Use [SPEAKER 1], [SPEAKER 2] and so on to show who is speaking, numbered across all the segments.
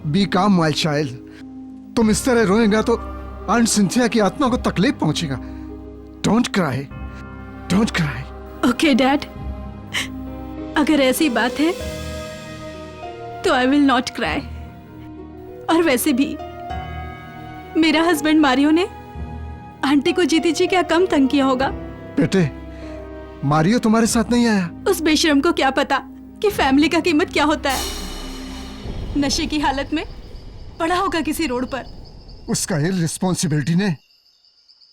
[SPEAKER 1] B काम my child. तुम इस तरह रोएगा तो आंट सिंथिया की आत्मा को तकलीफ पहुंचेगा। Don't cry, don't cry.
[SPEAKER 2] Okay dad, अगर ऐसी बात है तो आई विल नॉट क्राई। और वैसे भी मेरा हस्बैंड मारियो ने आंटी को जीती जी क्या कम तंग किया होगा।
[SPEAKER 1] बेटे, मारियो तुम्हारे साथ नहीं आया?
[SPEAKER 2] उस बेशरम को क्या पता कि फैमिली का कीमत क्या होता है। नशे की हालत में पड़ा होगा किसी रोड पर।
[SPEAKER 1] उसका इररिस्पॉन्सिबिलिटी ने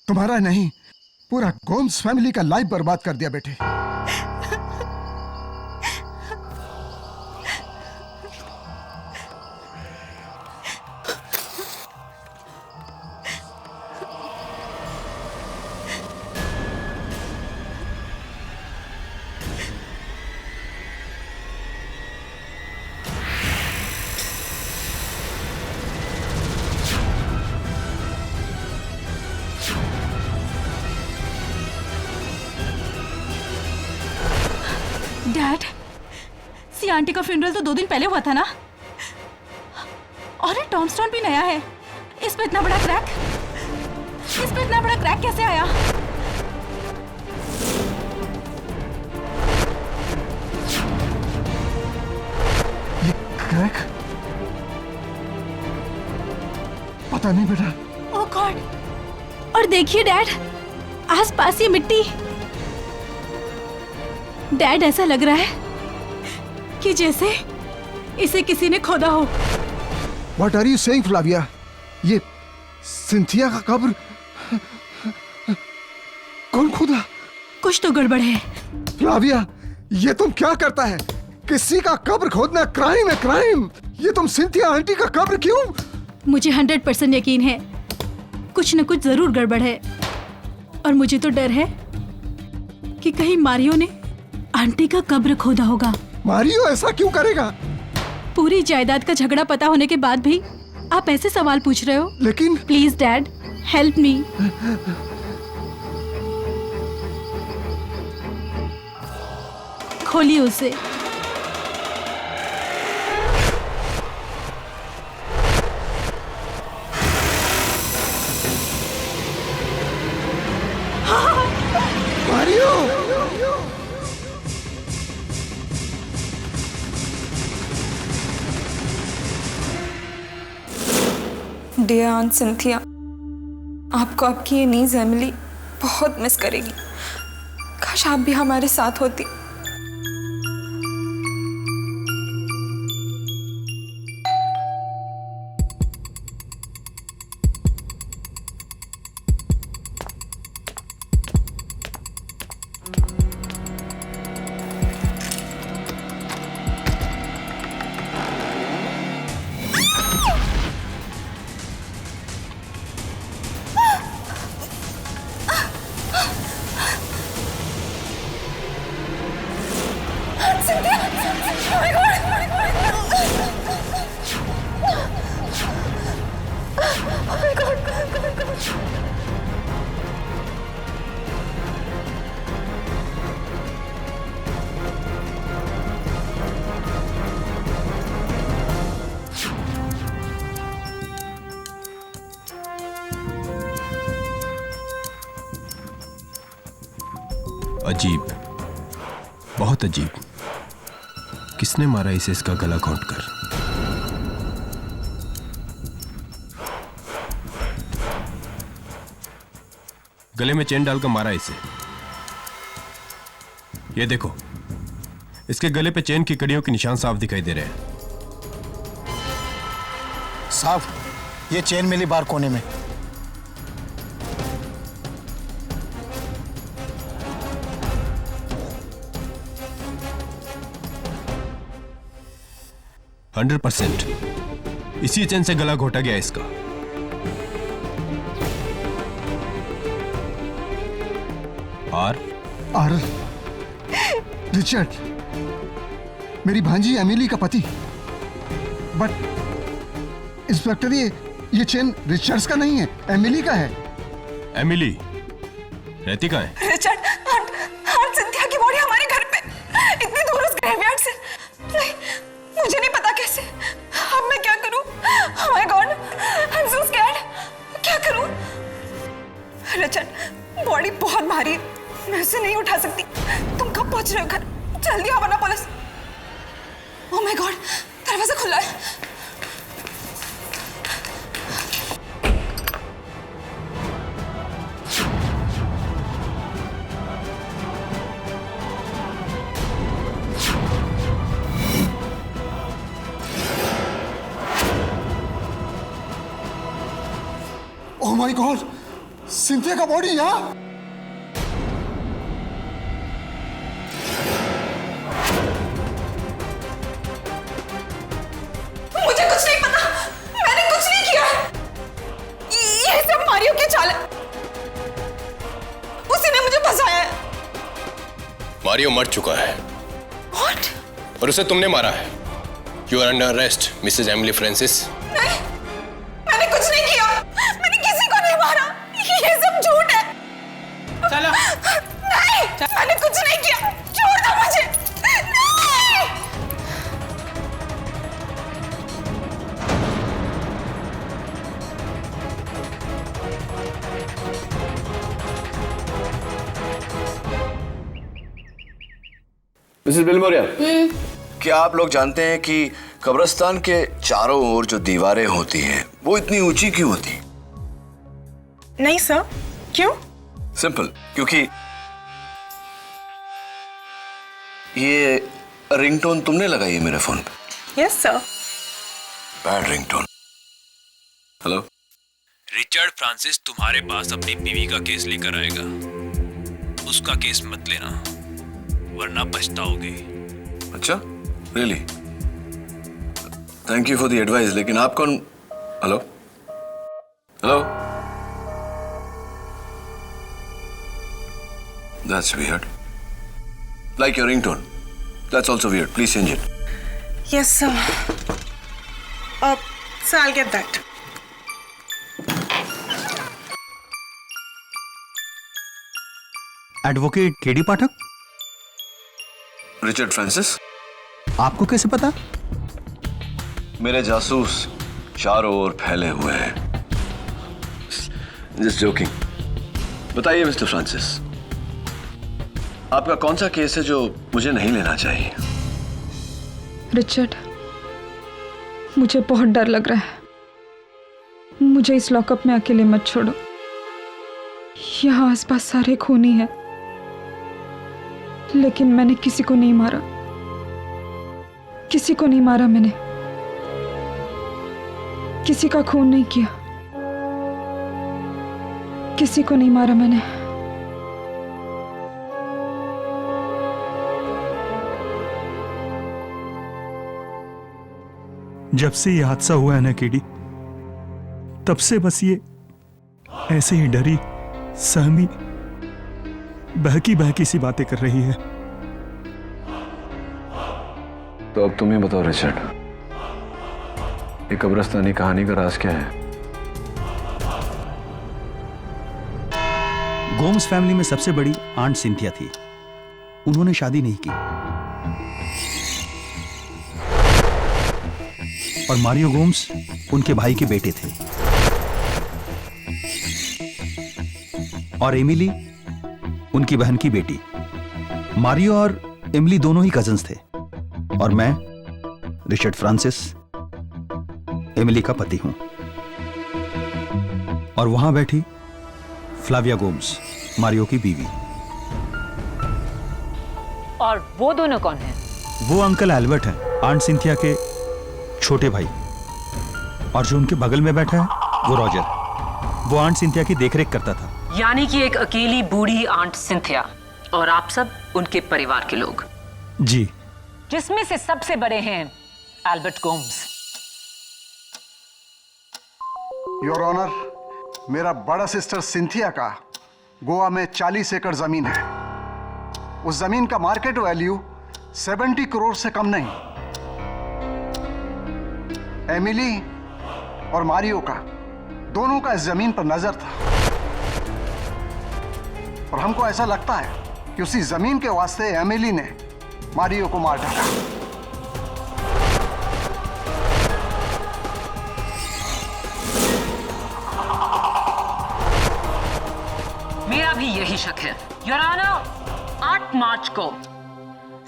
[SPEAKER 1] तुम्हारा नहीं, पूरा गोम्स फैमिली का लाइफ बर्बाद कर दिया बेटे।
[SPEAKER 2] डैड, सी आंटी का फ्यूनरल तो 2 दिन पहले हुआ था ना। और ये टॉमस्टोन भी नया है। इस पे इतना बड़ा क्रैक, इस पे इतना बड़ा क्रैक कैसे आया?
[SPEAKER 1] ये क्रैक? पता नहीं बेटा।
[SPEAKER 2] ओह गॉड! और देखिए डैड, आसपास ये मिट्टी। डैड, ऐसा लग रहा है कि जैसे इसे किसी ने खोदा हो।
[SPEAKER 1] What are you saying, Flavia? ये सिंथिया का कब्र कौन खोदा?
[SPEAKER 2] कुछ तो गड़बड़ है।
[SPEAKER 1] फ्लाविया, ये तुम क्या करता है? किसी का कब्र खोदना क्राइम है, क्राइम। ये तुम सिंथिया आंटी का कब्र क्यों?
[SPEAKER 2] मुझे 100% यकीन है कुछ न कुछ जरूर गड़बड़ है। और मुझे तो डर है कि कहीं मारियो ने आंटी का कब्र खोदा होगा।
[SPEAKER 1] मारियो ऐसा क्यों करेगा?
[SPEAKER 2] पूरी जायदाद का झगड़ा पता होने के बाद भी आप ऐसे सवाल पूछ रहे हो?
[SPEAKER 1] लेकिन
[SPEAKER 2] प्लीज डैड, हेल्प मी। खोलिए उसे।
[SPEAKER 1] मारियो!
[SPEAKER 3] डियर आंट सिंथिया, आपको आपकी ये नीज एमिली बहुत मिस करेगी। काश आप भी हमारे साथ होती।
[SPEAKER 4] अजीब, बहुत अजीब। किसने मारा इसे इसका गला घोंटकर? गले में चेन डालकर मारा इसे। ये देखो, इसके गले पे चेन की कड़ियों के निशान साफ दिखाई दे रहे हैं।
[SPEAKER 5] साफ, ये चेन मिली बार कोने में।
[SPEAKER 4] हंड्रेड 100% इसी चेन से गला घोटा गया इसका। और
[SPEAKER 1] रिचर्ड, मेरी भांजी एमिली का पति। बट इंस्पेक्टर, ये चेन रिचर्ड्स का नहीं है, एमिली का है।
[SPEAKER 4] एमिली रहती कहाँ है?
[SPEAKER 3] रिचर्ड, आंट सिंथिया की बॉडी हमारे घर पे, इतनी दूर उस ग्रेवयार्ड से। नहीं, मुझे नहीं पता कैसे। अब मैं क्या करूं? रचन, बॉडी बहुत भारी है, मैं उसे नहीं उठा सकती। तुम कब पहुंच रहे हो घर? जल्दी आओ वरना पुलिस। ओह माय गॉड, दरवाजा खुला है।
[SPEAKER 1] ओह माय गॉड, सिंथिया का बॉडी यहाँ।
[SPEAKER 3] मुझे कुछ नहीं पता, मैंने कुछ नहीं किया है। ये सब मारियो की चाल है, उसी ने मुझे फंसाया है।
[SPEAKER 4] मारियो मर चुका है।
[SPEAKER 3] What?
[SPEAKER 4] और उसे तुमने मारा है। You are under arrest Mrs Emily Francis.
[SPEAKER 3] नहीं, मैंने कुछ नहीं किया, मैंने किसी को नहीं मारा, ये सब झूठ है।
[SPEAKER 6] चलो।
[SPEAKER 3] नहीं, मैंने कुछ नहीं किया, छोड़ दो मुझे। नहीं।
[SPEAKER 7] मिसेस बिलमोरिया, क्या आप लोग जानते हैं कि कब्रिस्तान के चारों ओर जो दीवारें होती हैं वो इतनी ऊंची क्यों होती?
[SPEAKER 6] नहीं सर, क्यों?
[SPEAKER 7] सिंपल, क्योंकि ये रिंगटोन तुमने लगाई है मेरे फोन पे।
[SPEAKER 6] Yes sir.
[SPEAKER 7] Bad ringtone. Hello,
[SPEAKER 8] Richard Francis तुम्हारे पास अपनी बीवी का केस लेकर आएगा। उसका केस मत लेना, वरना पछताओगे।
[SPEAKER 7] अच्छा, really? Thank you for the advice, लेकिन आप कौन? Hello hello, that's weird, like your ringtone, that's also weird, please change it.
[SPEAKER 6] Yes sir. Sir, I'll get that.
[SPEAKER 9] Advocate KD Pathak,
[SPEAKER 7] Richard Francis.
[SPEAKER 9] आपको कैसे पता?
[SPEAKER 7] मेरे जासूस चारों ओर फैले हुए हैं। Just joking. बताइए मिस्टर फ्रांसिस, आपका कौन सा केस है जो मुझे नहीं लेना चाहिए?
[SPEAKER 3] रिचर्ड, मुझे बहुत डर लग रहा है। मुझे इस लॉकअप में अकेले मत छोड़ो। यहाँ आसपास सारे खूनी हैं, लेकिन मैंने किसी को नहीं मारा। किसी को नहीं मारा मैंने, किसी का खून नहीं किया, किसी को नहीं मारा मैंने।
[SPEAKER 10] जब से ये हादसा हुआ है ना केडी, तब से बस ये ऐसे ही डरी सहमी बहकी बहकी सी बातें कर रही है।
[SPEAKER 7] तो अब तुम ही बताओ रिचर्ड, ये कब्रिस्तानी कहानी का राज क्या है?
[SPEAKER 9] गोम्स फैमिली में सबसे बड़ी आंट सिंथिया थी। उन्होंने शादी नहीं की और मारियो गोम्स उनके भाई के बेटे थे और एमिली उनकी बहन की बेटी। मारियो और एमिली दोनों ही कजन्स थे और मैं रिचर्ड फ्रांसिस एमिली का पति हूं। और वहां बैठी फ्लाविया गोम्स, मारियो की बीवी।
[SPEAKER 11] और वो दोनों कौन हैं?
[SPEAKER 9] वो अंकल एल्बर्ट हैं, आंट सिंथिया के छोटे भाई। और जो उनके बगल में बैठा है वो रॉजर, वो आंट सिंथिया की देखरेख करता था।
[SPEAKER 11] यानी कि एक अकेली बूढ़ी आंट सिंथिया और आप सब उनके परिवार के लोग।
[SPEAKER 9] जी।
[SPEAKER 11] जिसमें से सबसे बड़े हैं एल्बर्ट गोम्स।
[SPEAKER 1] योर ऑनर, मेरा बड़ा सिस्टर सिंथिया का गोवा में 40 एकड़ जमीन है। उस जमीन का मार्केट वैल्यू 70 करोड़ से कम नहीं। एमिली और मारियो का दोनों का इस जमीन पर नजर था और हमको ऐसा लगता है कि उसी जमीन के वास्ते एमिली ने मारियो को मार डाला।
[SPEAKER 11] भी यही शक है। योर ऑनर, 8 मार्च को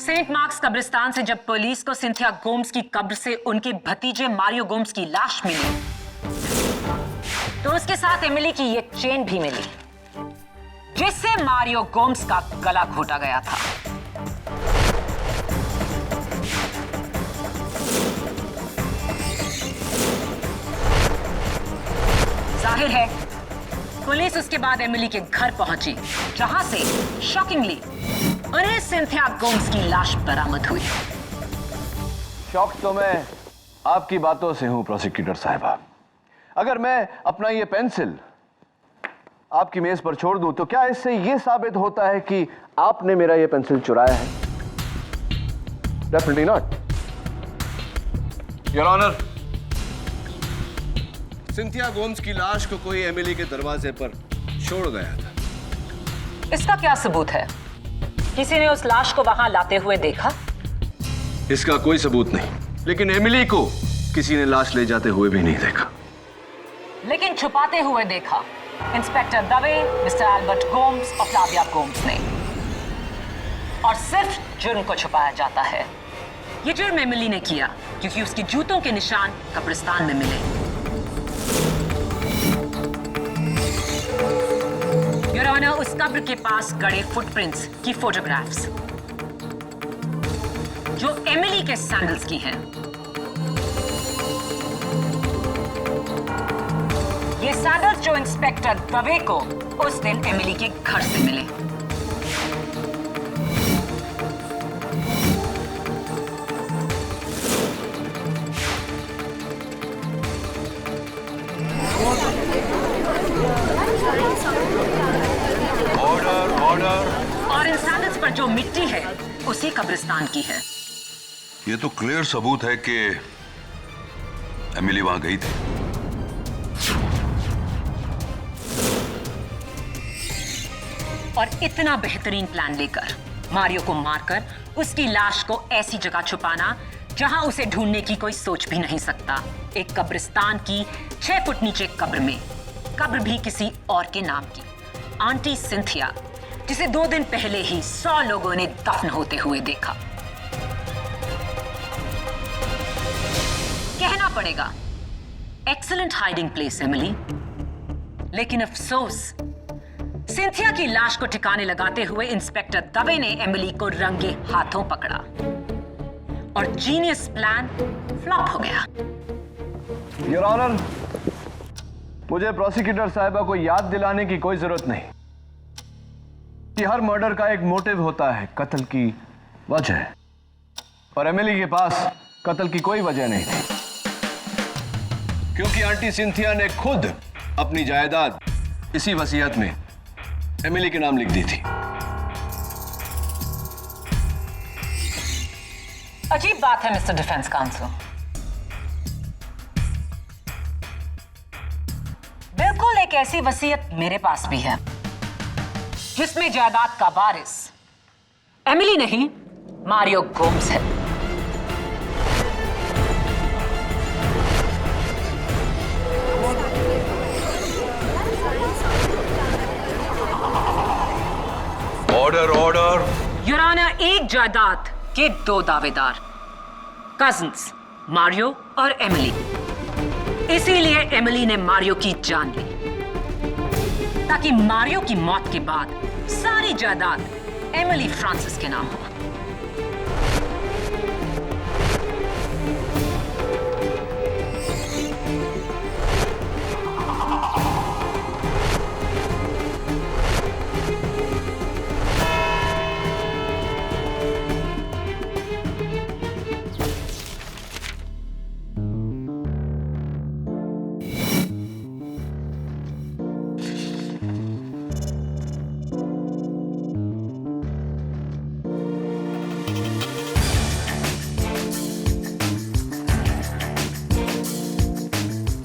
[SPEAKER 11] सेंट मार्क्स कब्रिस्तान से जब पुलिस को सिंथिया गोम्स की कब्र से उनके भतीजे मारियो गोम्स की लाश मिली, तो उसके साथ एमिली की ये चेन भी मिली, जिससे मारियो गोम्स का गला घोटा गया था। जाहिर है पुलिस उसके बाद एमिली के घर पहुंची, जहां से शॉकिंगली उन्हें सिंथिया गोम्स की लाश बरामद हुई।
[SPEAKER 7] शॉक तो मैं आपकी बातों से हूं प्रोसिक्यूटर साहिबा। अगर मैं अपना ये पेंसिल आपकी मेज पर छोड़ दूं तो क्या इससे ये साबित होता है कि आपने मेरा ये पेंसिल चुराया है? Definitely not. Your honour, Cynthia Gomes की लाश को कोई एमिली के दरवाजे पर छोड़ गया था।
[SPEAKER 11] इसका क्या सबूत है? किसी ने उस लाश को वहां लाते हुए देखा?
[SPEAKER 7] इसका कोई सबूत नहीं, लेकिन एमिली को किसी ने लाश ले जाते हुए भी नहीं देखा।
[SPEAKER 11] लेकिन छुपाते हुए देखा inspector Dave, mister Albert Gomes और फ्लाविया गोम्स ने। और सिर्फ जुर्म को छुपाया जाता है। ये जुर्म एमिली ने किया क्योंकि उसके जूतों के निशान कब्रिस्तान में मिले। योर ऑनर, उस कब्र के पास गड़े फुटप्रिंट्स की फोटोग्राफ्स जो एमिली के सैंडल्स की हैं, ये सैंडल्स जो इंस्पेक्टर दवे को उस दिन एमिली के घर से मिले। और इन सैंडल्स पर जो मिट्टी है उसी कब्रिस्तान की है।
[SPEAKER 12] ये तो क्लियर सबूत है कि एमिली वहां गई थी।
[SPEAKER 11] और इतना बेहतरीन प्लान लेकर मारियो को मारकर उसकी लाश को ऐसी जगह छुपाना जहां उसे ढूंढने की कोई सोच भी नहीं सकता। एक कब्रिस्तान की 6 फुट नीचे कब्र में, कब्र भी किसी और के नाम की, आंटी सिंथिया, जिसे 2 दिन पहले ही 100 लोगों ने दफन होते हुए देखा। कहना पड़ेगा एक्सीलेंट हाइडिंग प्लेस एमिली, लेकिन अफसोस सिंथिया की लाश को ठिकाने लगाते हुए इंस्पेक्टर दवे ने एमिली को रंगे हाथों पकड़ा और जीनियस प्लान फ्लॉप हो गया।
[SPEAKER 7] योर ऑनर, मुझे प्रोसिक्यूटर साहिबा को याद दिलाने की कोई जरूरत नहीं कि हर मर्डर का एक मोटिव होता है, कत्ल की वजह। और एमिली के पास कत्ल की कोई वजह नहीं थी, क्योंकि आंटी सिंथिया ने खुद अपनी जायदाद इसी वसीयत में एमिली के नाम लिख दी थी।
[SPEAKER 11] अजीब बात है मिस्टर डिफेंस काउंसिल। बिल्कुल एक ऐसी वसीयत मेरे पास भी है जिसमें जायदाद का वारिस एमिली नहीं, मारियो गोम्स है।
[SPEAKER 12] Order order.
[SPEAKER 11] योर ऑनर, एक जायदाद के 2 दावेदार, कजिन्स मारियो और एमिली। इसीलिए एमिली ने मारियो की जान ली, ताकि मारियो की मौत के बाद सारी जायदाद एमिली फ्रांसिस के नाम हो।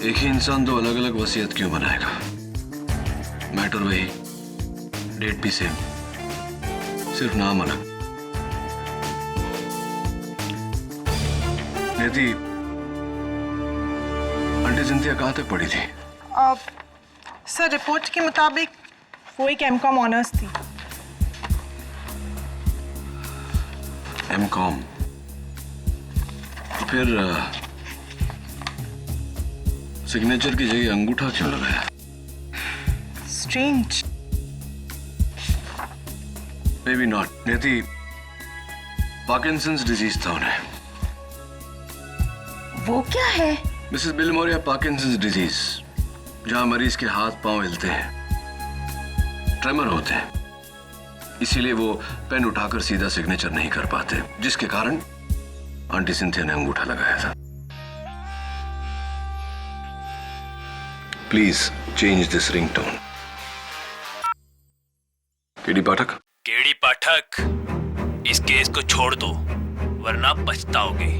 [SPEAKER 7] एक ही इंसान 2 अलग अलग वसीयत क्यों बनाएगा? मैटर वही, डेट भी सेम, सिर्फ नाम अलग। नेती, आंटी सिंथिया कहां तक पड़ी थी?
[SPEAKER 6] सर, रिपोर्ट के मुताबिक वो एक एमकॉम ऑनर्स थी।
[SPEAKER 7] एमकॉम? तो फिर सिग्नेचर की जगह अंगूठा क्यों लगाया?
[SPEAKER 6] स्ट्रेंज।
[SPEAKER 7] May be not. नियति, पार्किंसंस डिजीज था उन्हें।
[SPEAKER 11] वो क्या है?
[SPEAKER 7] मिसेस बिलमोरिया, पार्किंसंस डिजीज, जहां मरीज के हाथ पांव हिलते हैं, ट्रेमर होते हैं, इसीलिए वो पेन उठाकर सीधा सिग्नेचर नहीं कर पाते, जिसके कारण आंटी सिंथिया ने अंगूठा लगाया था। Please change this ringtone. K D Pathak?
[SPEAKER 8] K D Pathak, इस केस को छोड़ दो वरना पछताओगे।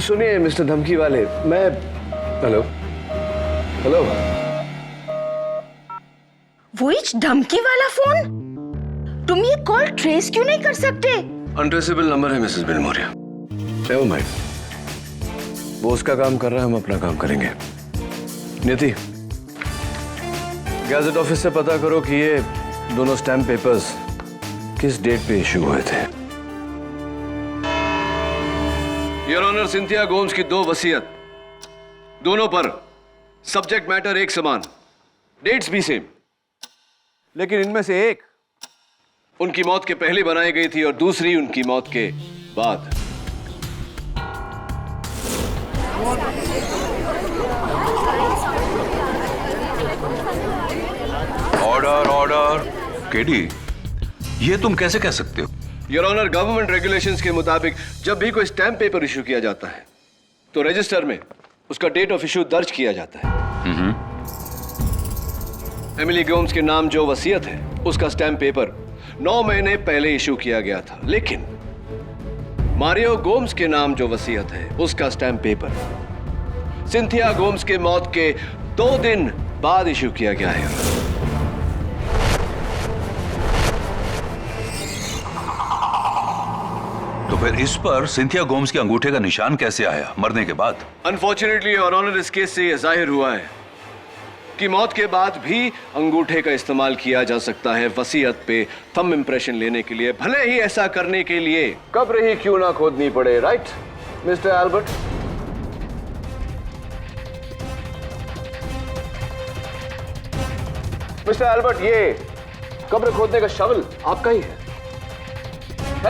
[SPEAKER 7] सुनिए मिस्टर धमकी वाले, मैं हेलो हेलो।
[SPEAKER 11] वो इच धमकी वाला फोन? तुम ये कॉल ट्रेस क्यों नहीं कर सकते?
[SPEAKER 7] अनट्रेसेबल नंबर है मिसेस बिलमोरिया। नेवर माइंड, वो उसका काम कर रहा है, हम अपना काम करेंगे। नियति, गैजेट ऑफिस से पता करो कि ये दोनों स्टैम्प पेपर्स किस डेट पे इशू हुए थे। योर ऑनर, सिंथिया गोम्स की 2 वसीयत, दोनों पर सब्जेक्ट मैटर एक समान, डेट्स भी सेम, लेकिन इनमें से एक उनकी मौत के पहले बनाई गई थी और दूसरी उनकी मौत के बाद।
[SPEAKER 12] Order order. केडी, ये तुम कैसे कह सकते हो?
[SPEAKER 7] योर ऑनर, गवर्नमेंट रेगुलेशंस के मुताबिक जब भी कोई स्टैम्प पेपर इशू किया जाता है तो रजिस्टर में उसका डेट ऑफ इशू दर्ज किया जाता है। एमिली गोम्स के नाम जो वसीयत है, उसका स्टैम्प पेपर 9 महीने पहले इशू किया गया था, लेकिन मारियो गोम्स के नाम जो वसीयत है, उसका स्टैम्प पेपर सिंथिया गोम्स के मौत के 2 दिन बाद इशू किया गया है।
[SPEAKER 12] तो फिर इस पर सिंथिया गोम्स के अंगूठे का निशान कैसे आया मरने के बाद?
[SPEAKER 7] अनफॉर्चुनेटली योर ऑनर, इस केस से यह जाहिर हुआ है कि मौत के बाद भी अंगूठे का इस्तेमाल किया जा सकता है वसीयत पे थंब इंप्रेशन लेने के लिए, भले ही ऐसा करने के लिए कब्र ही क्यों ना खोदनी पड़े। Right mister Albert? Mister Albert, ये कब्र खोदने का शवल आपका ही है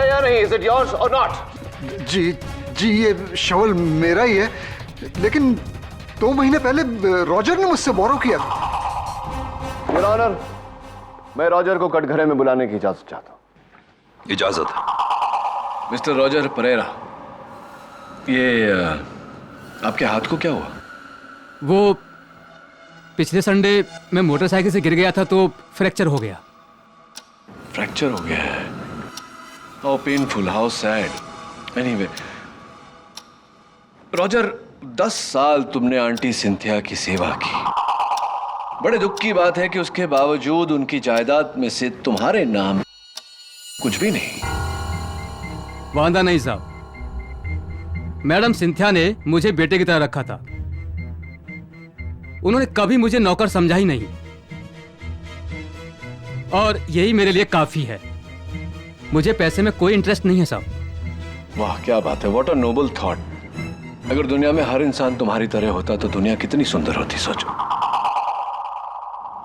[SPEAKER 7] या नहीं? इज इट योर्स और नॉट?
[SPEAKER 1] जी जी, ये शवल मेरा ही है, लेकिन 2 महीने पहले रॉजर ने मुझसे बोरो किया था।
[SPEAKER 7] योर ऑनर, मैं रॉजर को कटघरे में बुलाने की इजाजत चाहता हूं।
[SPEAKER 12] इजाजत है।
[SPEAKER 7] मिस्टर रॉजर परेरा, ये आपके हाथ को क्या हुआ?
[SPEAKER 13] वो पिछले संडे मैं मोटरसाइकिल से गिर गया था तो फ्रैक्चर हो गया।
[SPEAKER 7] फ्रैक्चर हो गया है? How painful, how sad. Anyway Roger, 10 साल तुमने आंटी सिंथिया की सेवा की। बड़े दुख की बात है कि उसके बावजूद उनकी जायदाद में से तुम्हारे नाम कुछ भी नहीं।
[SPEAKER 13] वांदा नहीं साहब, मैडम सिंथिया ने मुझे बेटे की तरह रखा था। उन्होंने कभी मुझे नौकर समझा ही नहीं, और यही मेरे लिए काफी है। मुझे पैसे में कोई इंटरेस्ट नहीं है साहब।
[SPEAKER 7] वाह, क्या बात है, व्हाट अ नोबल थॉट। अगर दुनिया में हर इंसान तुम्हारी तरह होता तो दुनिया कितनी सुंदर होती, सोचो।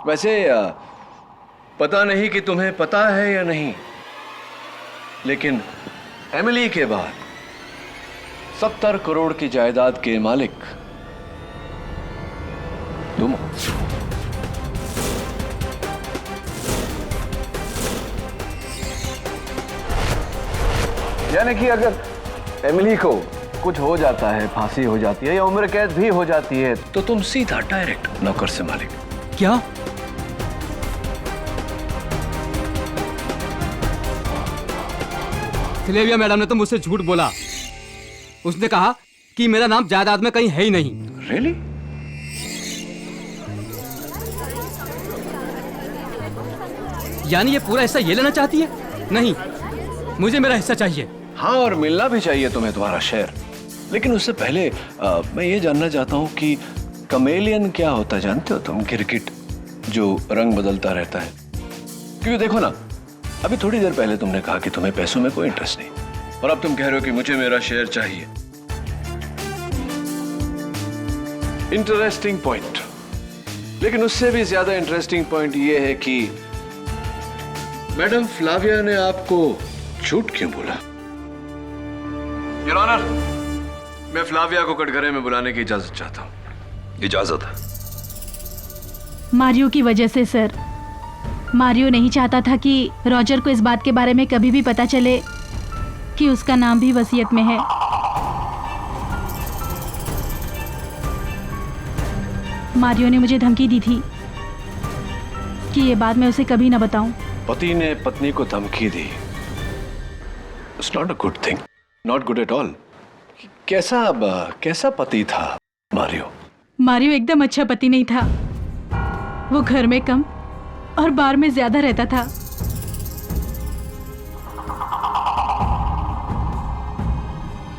[SPEAKER 7] वैसे पता नहीं कि तुम्हें पता है या नहीं, लेकिन एमिली के बाद 70 करोड़ की जायदाद के मालिक तुम हो। यानी कि अगर एमिली को कुछ हो जाता है, फांसी हो जाती है या उम्र कैद भी हो जाती है, तो तुम सीधा डायरेक्ट नौकर से मालिक।
[SPEAKER 13] क्या? सिलेविया मैडम ने तो मुझसे झूठ बोला। उसने कहा कि मेरा नाम जायदाद में कहीं है ही नहीं।
[SPEAKER 7] Really?
[SPEAKER 13] यानी ये पूरा हिस्सा ये लेना चाहती है? नहीं, मुझे मेरा हिस्सा चाहिए।
[SPEAKER 7] हाँ, और मिलना भी चाहिए तुम्हें तुम्हारा शेयर। लेकिन उससे पहले मैं ये जानना चाहता हूँ कि कमेलियन क्या होता है, जानते हो तुम? क्रिकेट जो रंग बदलता रहता है। क्योंकि देखो ना, अभी थोड़ी देर पहले तुमने कहा कि तुम्हें पैसों में कोई इंटरेस्ट नहीं, और अब तुम कह रहे हो कि मुझे मेरा शेयर चाहिए। Interesting point. लेकिन उससे भी ज्यादा इंटरेस्टिंग पॉइंट यह है कि मैडम फ्लाविया ने आपको झूठ क्यों बोला? योर ऑनर, मैं फ्लाविया को कटघरे में बुलाने की इजाजत चाहता हूं।
[SPEAKER 12] इजाजत है?
[SPEAKER 2] मारियो की वजह से सर। मारियो नहीं चाहता था कि रॉजर को इस बात के बारे में कभी भी पता चले कि उसका नाम भी वसीयत में है। मारियो ने मुझे धमकी दी थी कि ये बात मैं उसे कभी ना बताऊं।
[SPEAKER 7] पति ने पत्नी को धमकी दी। It's not a good thing, not good at all. कैसा पति था मारियो?
[SPEAKER 2] मारियो एकदम अच्छा पति नहीं था। वो घर में कम और बार में ज्यादा रहता था।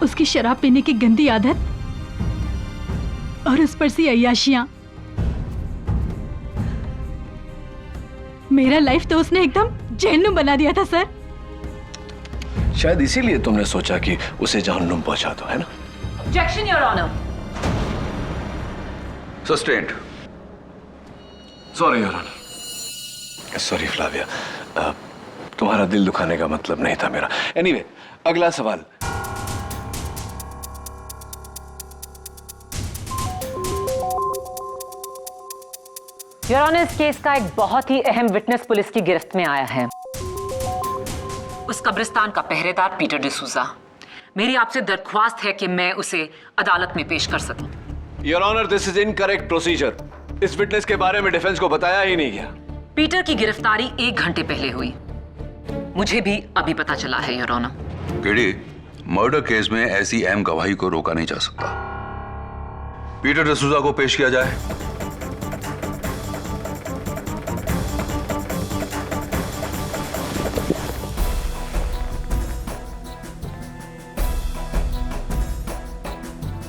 [SPEAKER 2] उसकी शराब पीने की गंदी आदत और उस पर सी अय्याशियां। मेरा लाइफ तो उसने एकदम जहन्नुम बना दिया था सर।
[SPEAKER 7] शायद इसीलिए तुमने सोचा कि उसे जहन्नुम पहुंचा दो, है ना?
[SPEAKER 11] Objection your honour.
[SPEAKER 12] Sustained.
[SPEAKER 7] Sorry your honour. Sorry Flavia, तुम्हारा दिल दुखाने का मतलब नहीं था मेरा। एनीवे, अगला सवाल।
[SPEAKER 11] योर ऑनर, इस केस का एक बहुत ही अहम विटनेस पुलिस की गिरफ्त में आया है। उस कब्रिस्तान का पहरेदार पीटर डिसूजा। मेरी आपसे दरख्वास्त है कि मैं उसे अदालत में पेश कर सकूं।
[SPEAKER 7] Your honour, this is incorrect procedure. इस विटनेस के बारे में डिफेंस को बताया ही नहीं गया।
[SPEAKER 11] पीटर की गिरफ्तारी 1 घंटे पहले हुई। मुझे भी अभी पता चला है your honour.
[SPEAKER 12] KD, murder case में ऐसी अहम गवाही को रोका नहीं जा सकता। पीटर डिसूजा को पेश किया जाए।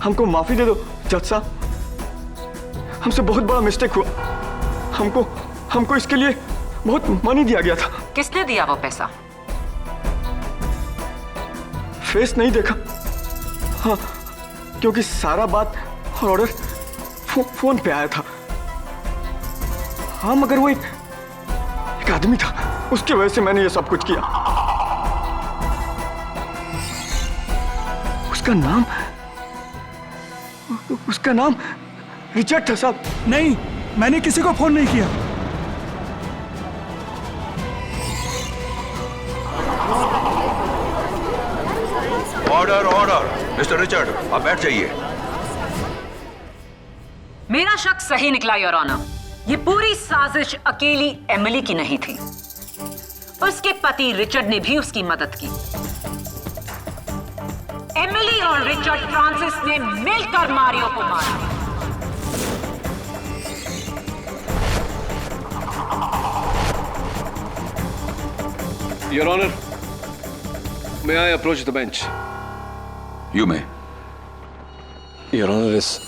[SPEAKER 14] हमको माफी दे दो जज साहब, हमसे बहुत बड़ा मिस्टेक हुआ। हमको इसके लिए बहुत मनी दिया गया था।
[SPEAKER 11] किसने दिया वो पैसा?
[SPEAKER 14] फेस नहीं देखा। हाँ, क्योंकि सारा बात और ऑर्डर फोन पे आया था। हाँ, मगर वो एक आदमी था, उसकी वजह से मैंने ये सब कुछ किया। उसका नाम रिचर्ड था साहब।
[SPEAKER 10] नहीं, मैंने किसी को फोन नहीं किया।
[SPEAKER 12] Order order. मिस्टर रिचर्ड, आप बैठ जाइए।
[SPEAKER 11] मेरा शक सही निकला योर ऑनर। ये पूरी साजिश अकेली एमिली की नहीं थी। उसके पति रिचर्ड ने भी उसकी मदद की। एमिली और रिचर्ड फ्रांसिस ने मिलकर मारियो को मारा।
[SPEAKER 7] Your honour, may I approach the bench?
[SPEAKER 12] You may.
[SPEAKER 7] Your honour, इस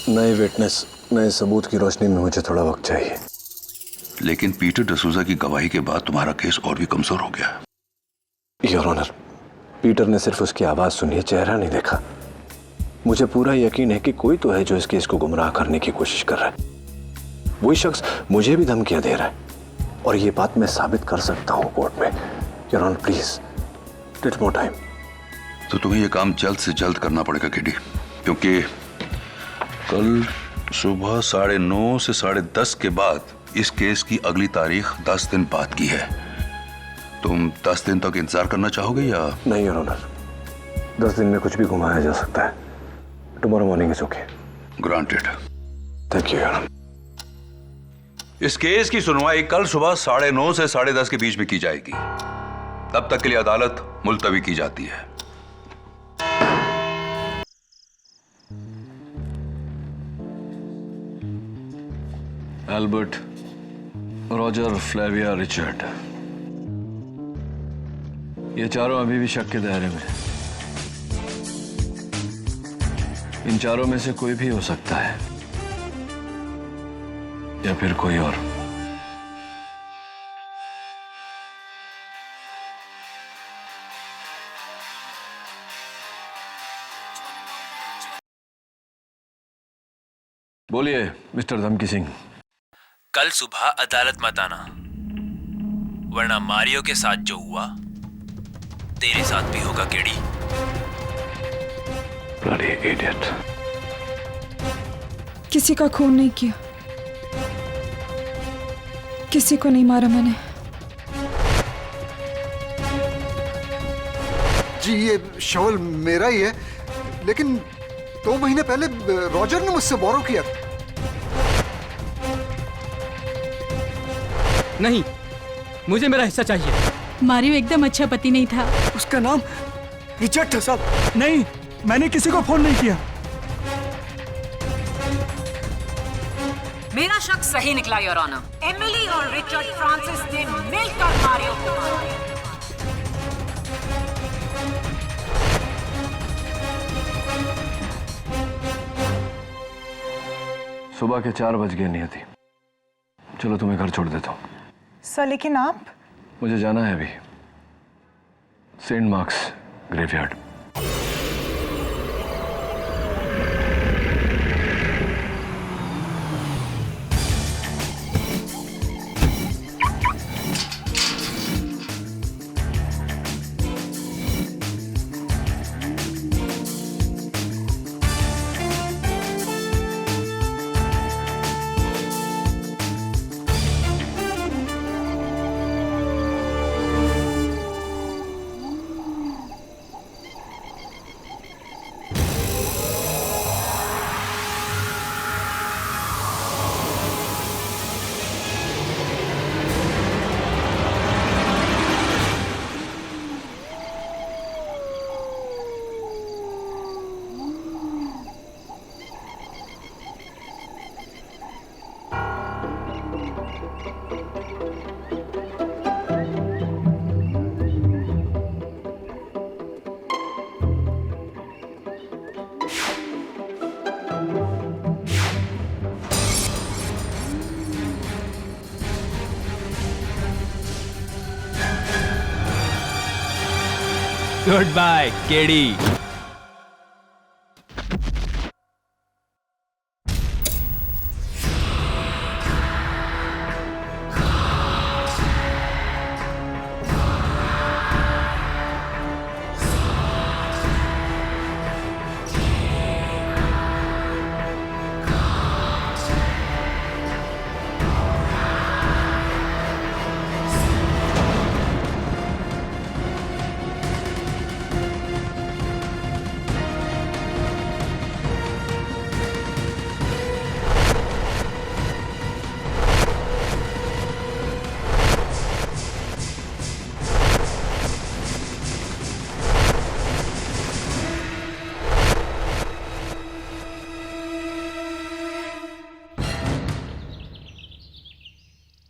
[SPEAKER 7] नए विटनेस, नए सबूत की रोशनी में मुझे थोड़ा वक्त चाहिए।
[SPEAKER 12] लेकिन पीटर डिसूजा की गवाही के बाद तुम्हारा केस और भी कमजोर हो गया।
[SPEAKER 7] योर ऑनर, पीटर ने सिर्फ उसकी आवाज सुनी है, चेहरा नहीं देखा। मुझे पूरा यकीन है कि कोई तो है जो इस केस को गुमराह करने की कोशिश कर रहा है। वही शख्स मुझे भी धमकियां दे रहा है और ये बात मैं साबित कर सकता हूं कोर्ट में। Your honour, please take more time.
[SPEAKER 12] तो तुम्हें यह काम जल्द से जल्द करना पड़ेगा केडी, क्योंकि कल सुबह 9:30 से 10:30 के बाद इस केस की अगली तारीख 10 दिन बाद की है। तुम 10 दिन तक इंतजार करना चाहोगे या?
[SPEAKER 7] नहीं योर ऑनर, 10 दिन में कुछ भी घुमाया जा सकता है। Tomorrow morning is okay.
[SPEAKER 12] Granted.
[SPEAKER 7] Thank you your honour.
[SPEAKER 12] इस केस की सुनवाई कल सुबह 9:30 से 10:30 के बीच में की जाएगी। तब तक के लिए अदालत मुलतवी की जाती है।
[SPEAKER 7] एल्बर्ट, रॉजर, फ्लेविया, रिचर्ड, ये चारों अभी भी शक के दायरे में। इन चारों में से कोई भी हो सकता है या फिर कोई और। बोलिए मिस्टर धमकी सिंह।
[SPEAKER 8] कल सुबह अदालत मत आना, वरना मारियो के साथ जो हुआ तेरे साथ भी होगा केडी।
[SPEAKER 7] Bloody idiot।
[SPEAKER 3] किसी का खून नहीं किया, किसी को नहीं मारा मैंने।
[SPEAKER 1] जी ये शवल मेरा ही है, लेकिन 2 महीने पहले रॉजर ने मुझसे बोरो किया था।
[SPEAKER 13] नहीं, मुझे मेरा हिस्सा चाहिए।
[SPEAKER 2] मारियो एकदम अच्छा पति नहीं था।
[SPEAKER 14] उसका नाम रिचर्ड था साहब।
[SPEAKER 10] नहीं, मैंने किसी को फोन नहीं किया।
[SPEAKER 11] मेरा शक सही निकला योर ऑनर। एमिली और रिचर्ड फ्रांसिस ने मिलकर मारियो को मारा।
[SPEAKER 7] सुबह के 4 बज गए नियति। चलो तुम्हें घर छोड़ देता हूँ।
[SPEAKER 6] सर लेकिन आप?
[SPEAKER 7] मुझे जाना है अभी Saint Mark's graveyard.
[SPEAKER 8] Good bye KD.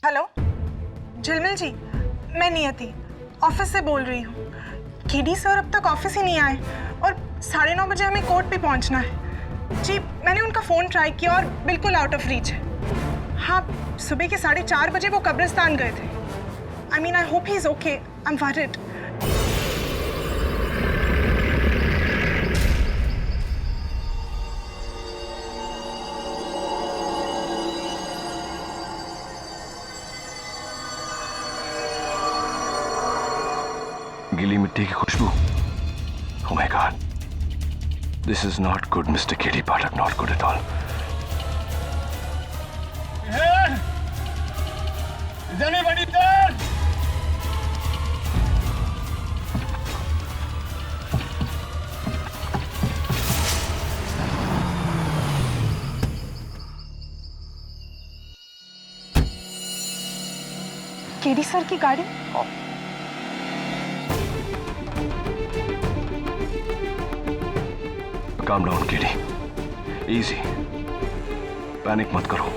[SPEAKER 6] Hello Jhilmil ji, मैं नियति ऑफिस से बोल रही हूँ। केडी सर अब तक ऑफिस ही नहीं आए और 9:30 बजे हमें कोर्ट पे पहुँचना है। जी मैंने उनका फ़ोन ट्राई किया और बिल्कुल आउट ऑफ रीच है। हाँ, सुबह के 4:30 बजे वो कब्रिस्तान गए थे। I mean I hope he is okay. I am worried.
[SPEAKER 7] गीली मिट्टी की खुशबू। Oh my God, this is not good, Mr. K.D. Pathak. Not good at all.
[SPEAKER 14] Here, is anybody there?
[SPEAKER 6] KD sir की गाड़ी?
[SPEAKER 7] Calm down, K.D. Easy. Panic मत करो।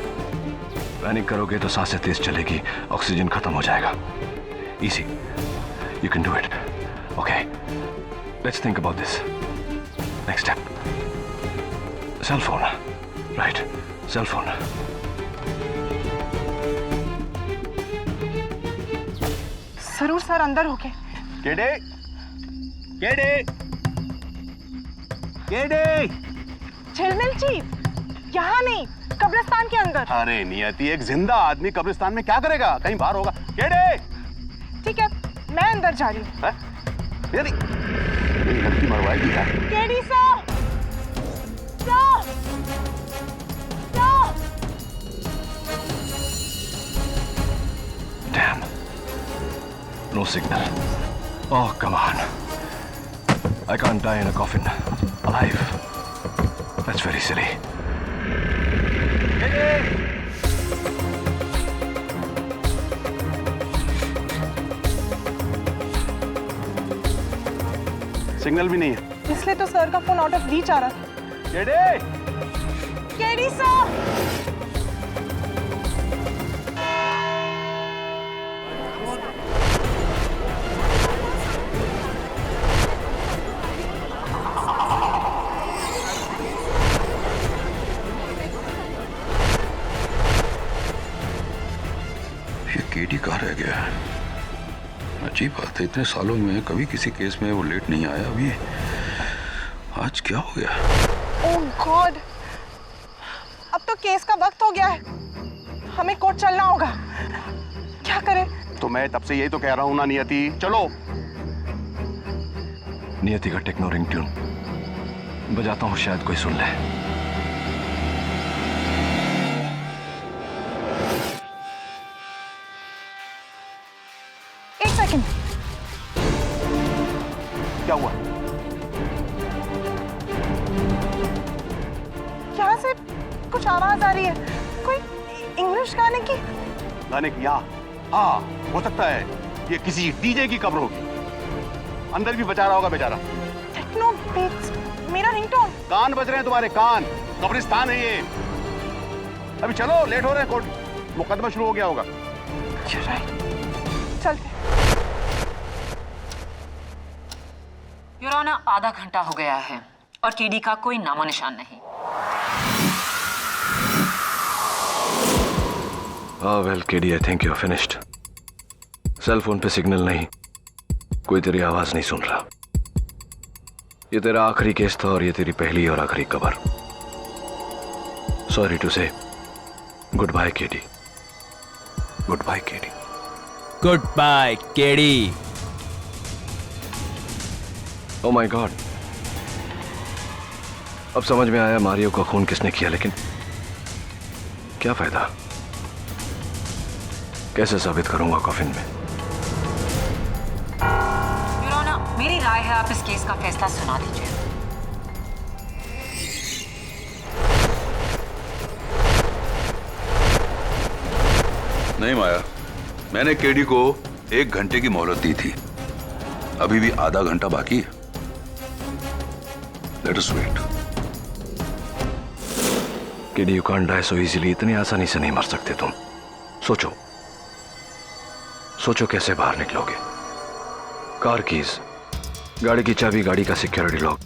[SPEAKER 7] Panic करोगे तो सांसें तेज चलेगी, ऑक्सीजन खत्म हो जाएगा। Easy. You can do it. Okay. Let's think about this. Next step. Cell phone. Right. Cell phone.
[SPEAKER 6] जरूर सर अंदर होके।
[SPEAKER 14] केडे, केडे, केडे।
[SPEAKER 6] झिलमिल जी, यहाँ नहीं, कब्रिस्तान के अंदर।
[SPEAKER 15] अरे नियति, एक जिंदा आदमी कब्रिस्तान में क्या करेगा? कहीं बाहर होगा। केडी!
[SPEAKER 6] ठीक है, मैं अंदर जा रही हूँ।
[SPEAKER 15] मेरी लड़की मरवाएगी यार।
[SPEAKER 6] KD sir! Sir! Sir!
[SPEAKER 7] Damn. No signal. Oh, come on. I can't die in a coffin. Alive. That's very silly.
[SPEAKER 15] Signal भी नहीं है।
[SPEAKER 6] इसलिए तो सर का फोन आउट ऑफ रीच आ रहा था।
[SPEAKER 15] केडी!
[SPEAKER 6] KD sir!
[SPEAKER 12] केडी कहाँ रह गया? अजीब बात है, इतने सालों में कभी किसी केस में वो लेट नहीं आया। अभी आज क्या हो गया?
[SPEAKER 6] ओह गॉड, अब तो केस का वक्त हो गया है, हमें कोर्ट चलना होगा। क्या करें?
[SPEAKER 15] तो मैं तब से यही तो कह रहा हूँ ना नियति, चलो।
[SPEAKER 7] नियति का टेक्नो रिंग ट्यून बजाता हूँ, शायद कोई सुन ले।
[SPEAKER 6] एक सेकंड।
[SPEAKER 15] क्या हुआ?
[SPEAKER 6] यहाँ से कुछ आवाज आ रही है, कोई इंग्लिश गाने की।
[SPEAKER 15] गाने की? हाँ, हो सकता है ये किसी डीजे की कब्र होगी। अंदर भी बचा रहा होगा बेचारा।
[SPEAKER 6] टेक्नो बीट्स, मेरा रिंगटोन।
[SPEAKER 15] कान बज रहे हैं तुम्हारे कान। कब्रिस्तान है ये। अभी चलो, लेट हो रहे हैं, कोर्ट मुकदमा शुरू हो गया होगा।
[SPEAKER 6] चलते।
[SPEAKER 11] योर ऑनर, आधा घंटा हो गया है और केडी का कोई नामो निशान नहीं।
[SPEAKER 7] Well KD, I think you are finished. Cell phone पे सिग्नल नहीं, कोई तेरी आवाज नहीं सुन रहा। ये तेरा आखिरी केस था और ये तेरी पहली और आखिरी कबर। Sorry to say, good bye KD. Good bye KD.
[SPEAKER 8] Good bye KD.
[SPEAKER 7] Oh my God, अब समझ में आया मारियो का खून किसने किया, लेकिन क्या फायदा? कैसे साबित करूंगा कॉफिन में?
[SPEAKER 11] योर ऑनर, मेरी राय है आप इस केस का फैसला सुना दीजिए।
[SPEAKER 12] नहीं माया, मैंने केडी को 1 घंटे की मोहलत दी थी। अभी भी आधा घंटा बाकी है। Let us wait.
[SPEAKER 7] KD, you can't die so easily. इतनी आसानी से नहीं मर सकते तुम। सोचो, सोचो कैसे बाहर निकलोगे। कार कीज, गाड़ी की चाबी, गाड़ी का सिक्योरिटी लॉक,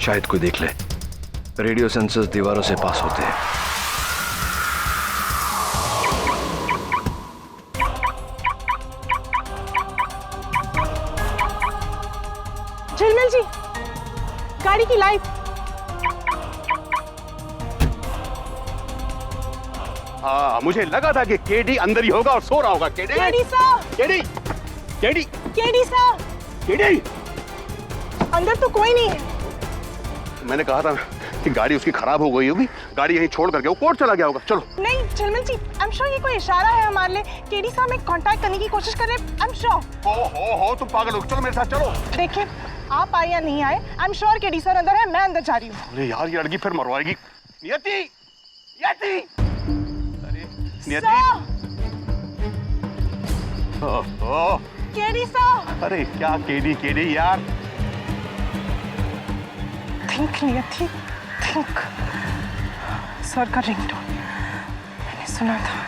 [SPEAKER 7] शायद कोई देख ले। रेडियो सेंसर्स दीवारों से पास होते हैं।
[SPEAKER 6] झिलमिल जी, गाड़ी की लाइट।
[SPEAKER 15] हाँ, मुझे लगा था कि केडी अंदर ही होगा और सो रहा होगा। KD!
[SPEAKER 6] KD sir!
[SPEAKER 15] KD! KD!
[SPEAKER 6] KD sir!
[SPEAKER 15] KD!
[SPEAKER 6] अंदर तो कोई नहीं है।
[SPEAKER 15] मैंने कहा था कि गाड़ी उसकी खराब हो गई होगी, गाड़ी यहीं छोड़ करके वो कोर्ट चला गया होगा। चलो।
[SPEAKER 6] नहीं झिलमिल जी, आई एम श्योर ये कोई इशारा है हमारे लिए। केडी साहब में कांटेक्ट करने की कोशिश कर रहे हैं। I am sure.
[SPEAKER 15] हो तुम पागल हो। चलो मेरे साथ चलो।
[SPEAKER 6] देखिए, आप आए या नहीं आए, I am sure KD sir अंदर है। मैं अंदर जा रही हूँ।
[SPEAKER 15] अरे यार, ये लड़की फिर मरवाएगी। नियति! नियति! अरे नियति! ओह,
[SPEAKER 6] केडी सर!
[SPEAKER 15] अरे क्या केडी केडी यार।
[SPEAKER 6] थिंक नियति, थिंक। सर का रिंगटोन मैंने सुना था।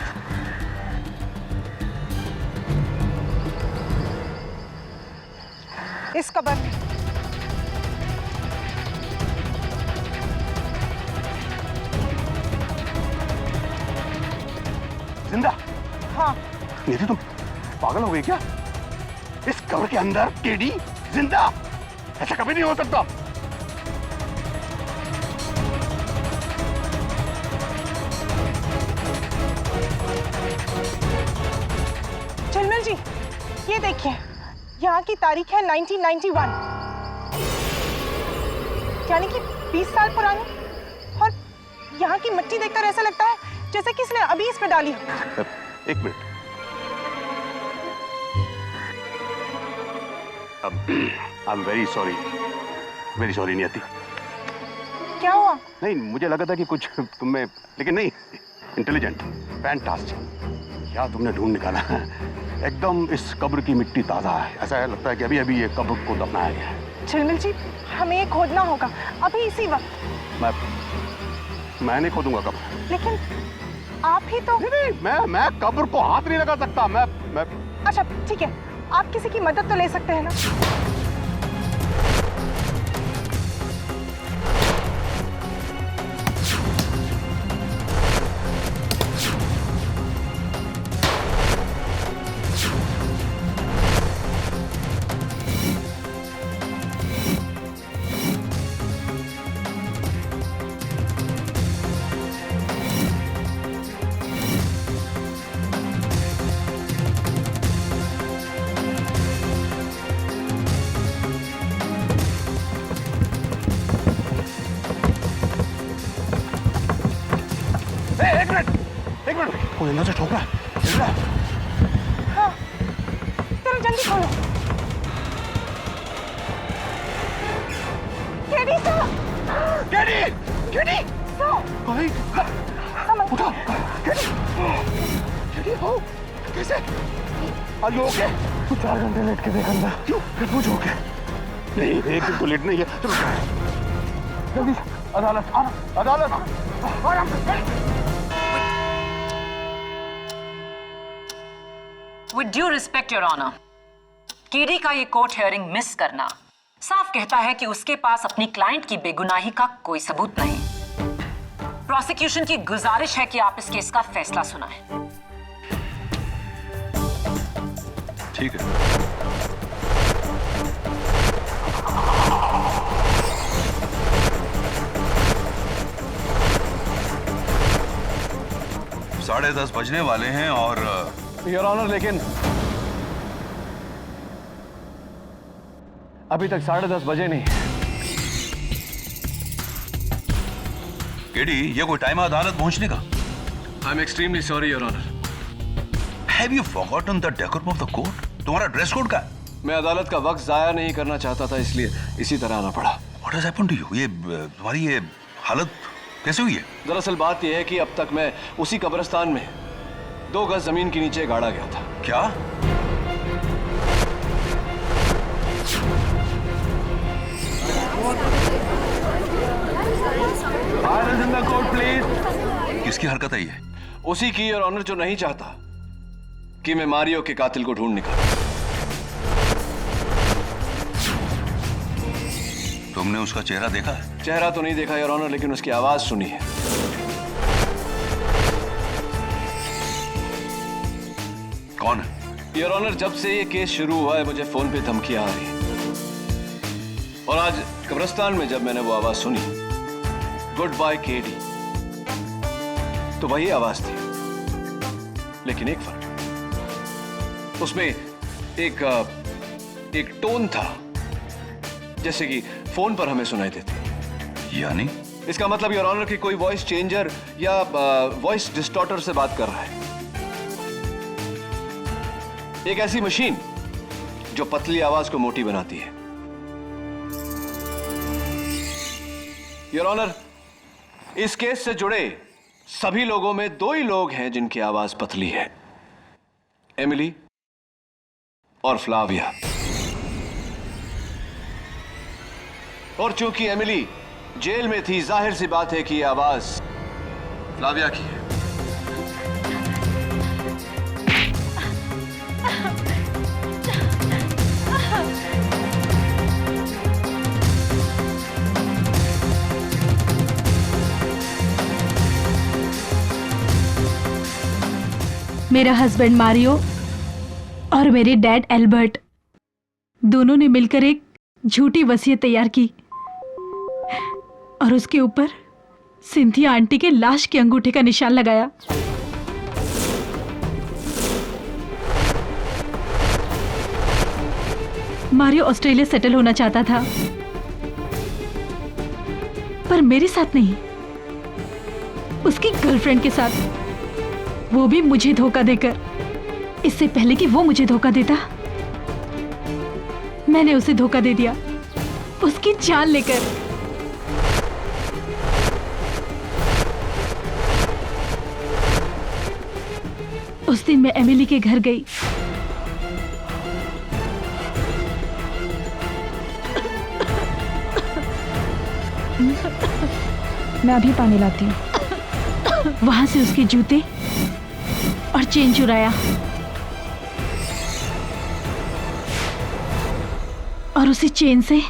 [SPEAKER 6] इस कबर में।
[SPEAKER 15] जिंदा?
[SPEAKER 6] हाँ।
[SPEAKER 15] नियति, तुम पागल हो गई क्या? इस कब्र के अंदर केडी जिंदा? ऐसा कभी नहीं हो सकता।
[SPEAKER 6] झिलमिल जी, ये देखिए, यहाँ की तारीख है 1991, यानी कि 20 साल पुरानी। और यहाँ की मिट्टी देखकर ऐसा लगता है जैसे कि इसने अभी इस पे डाली हो।
[SPEAKER 15] एक minute, I am very sorry नियति।
[SPEAKER 6] क्या हुआ?
[SPEAKER 15] नहीं, मुझे लगा था कि कुछ तुम में, लेकिन नहीं, इंटेलिजेंट, फैंटास्टिक। क्या तुमने ढूंढ निकाला। एकदम इस कब्र की मिट्टी ताजा है, ऐसा है लगता है कि अभी अभी ये कब्र को दफनाया गया है।
[SPEAKER 6] झिलमिल जी, हमें ये खोदना होगा अभी इसी वक्त।
[SPEAKER 15] मैं नहीं खोदूंगा कब्र।
[SPEAKER 6] लेकिन आप ही तो।
[SPEAKER 15] नहीं, मैं कब्र को हाथ नहीं लगा सकता। मैं
[SPEAKER 6] अच्छा ठीक है, आप किसी की मदद तो ले सकते हैं ना।
[SPEAKER 15] एक मिनट, कोई अंदर से ठोक रहा है।
[SPEAKER 6] हाँ, चलो जल्दी खोलो। केडी सर,
[SPEAKER 15] केडी
[SPEAKER 6] सर,
[SPEAKER 15] भाई उठो। केडी हो, कैसे? Are you okay? तू 4 घंटे लेट के देख अंदर। क्यों? कुछ हो गया? नहीं, एक दिन तो लेट नहीं है। चलो जल्दी, अदालत आराम से।
[SPEAKER 11] With due respect, Your Honor, KD का ये कोर्ट हियरिंग मिस करना साफ कहता है कि उसके पास अपनी क्लाइंट की बेगुनाही का कोई सबूत नहीं। प्रोसिक्यूशन की गुजारिश है कि आप इस केस का फैसला सुनाएं।
[SPEAKER 12] ठीक है। साढ़े 10 बजने वाले हैं और
[SPEAKER 7] योर ऑनर, लेकिन अभी तक 10:30 बजे नहीं।
[SPEAKER 12] केडी, ये कोई टाइम है अदालत पहुंचने का?
[SPEAKER 7] I am extremely sorry your honour.
[SPEAKER 12] Have you forgotten the decorum of the court? तुम्हारा ड्रेस कोड का है?
[SPEAKER 7] मैं अदालत का वक्त जाया नहीं करना चाहता था, इसलिए इसी तरह आना पड़ा।
[SPEAKER 12] What has happened to you? ये तुम्हारी ये हालत कैसे हुई है?
[SPEAKER 7] दरअसल बात यह है कि अब तक मैं उसी कब्रिस्तान में 2 गज जमीन के नीचे गाड़ा गया था।
[SPEAKER 12] क्या?
[SPEAKER 7] Court please.
[SPEAKER 12] किसकी हरकत है ये?
[SPEAKER 7] उसी की योर ऑनर, जो नहीं चाहता कि मैं मारियो के कातिल को ढूंढ निकालूं।
[SPEAKER 12] तुमने उसका चेहरा देखा है?
[SPEAKER 7] चेहरा तो नहीं देखा योर ऑनर, लेकिन उसकी आवाज सुनी है।
[SPEAKER 12] कौन है?
[SPEAKER 7] योर ऑनर, जब से ये केस शुरू हुआ है मुझे फोन पे धमकियां आ रही हैं। और आज कब्रिस्तान में जब मैंने वो आवाज सुनी, गुड बाय केडी, तो वही आवाज थी, लेकिन एक फर्क, उसमें एक टोन था जैसे कि फोन पर हमें सुनाई देती।
[SPEAKER 12] यानी?
[SPEAKER 7] इसका मतलब योर ऑनर कि कोई वॉइस चेंजर या वॉइस डिस्टॉर्टर से बात कर रहा है। एक ऐसी मशीन जो पतली आवाज को मोटी बनाती है। योर ऑनर, इस केस से जुड़े सभी लोगों में 2 ही लोग हैं जिनकी आवाज पतली है, एमिली और फ्लाविया। और चूंकि एमिली जेल में थी, जाहिर सी बात है कि यह आवाज फ्लाविया की है।
[SPEAKER 2] मेरा हस्बैंड मारियो और मेरे डैड एल्बर्ट दोनों ने मिलकर एक झूठी वसीयत तैयार की और उसके ऊपर सिंथिया आंटी के लाश के अंगूठे का निशान लगाया। मारियो ऑस्ट्रेलिया सेटल होना चाहता था, पर मेरे साथ नहीं, उसकी गर्लफ्रेंड के साथ, वो भी मुझे धोखा देकर। इससे पहले कि वो मुझे धोखा देता, मैंने उसे धोखा दे दिया, उसकी जान लेकर। उस दिन मैं एमिली के घर गई।
[SPEAKER 3] मैं अभी पानी लाती हूँ।
[SPEAKER 2] वहां से उसके जूते और चेन चुराया और उसी चेन से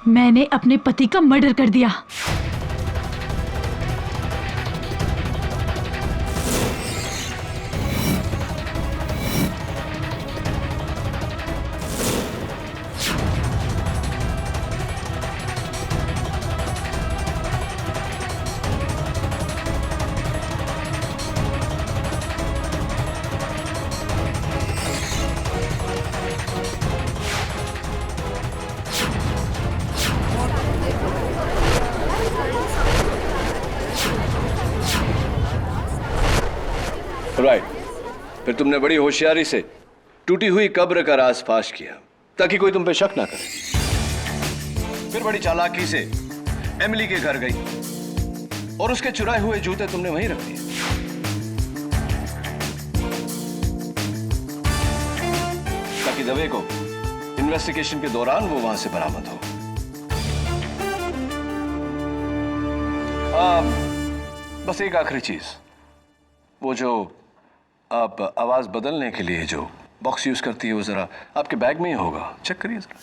[SPEAKER 2] मैंने अपने पति का मर्डर कर दिया।
[SPEAKER 7] राइट। फिर तुमने बड़ी होशियारी से टूटी हुई कब्र का राज फाश किया ताकि कोई तुम पे शक ना करे। फिर बड़ी चालाकी से एमिली के घर गई और उसके चुराए हुए जूते तुमने वहीं रख दिए ताकि दवे को इन्वेस्टिगेशन के दौरान वो वहां से बरामद हो। बस एक आखिरी चीज, वो जो आप आवाज बदलने के लिए जो बॉक्स यूज करती है वो जरा आपके बैग में ही होगा, चेक करिए जरा।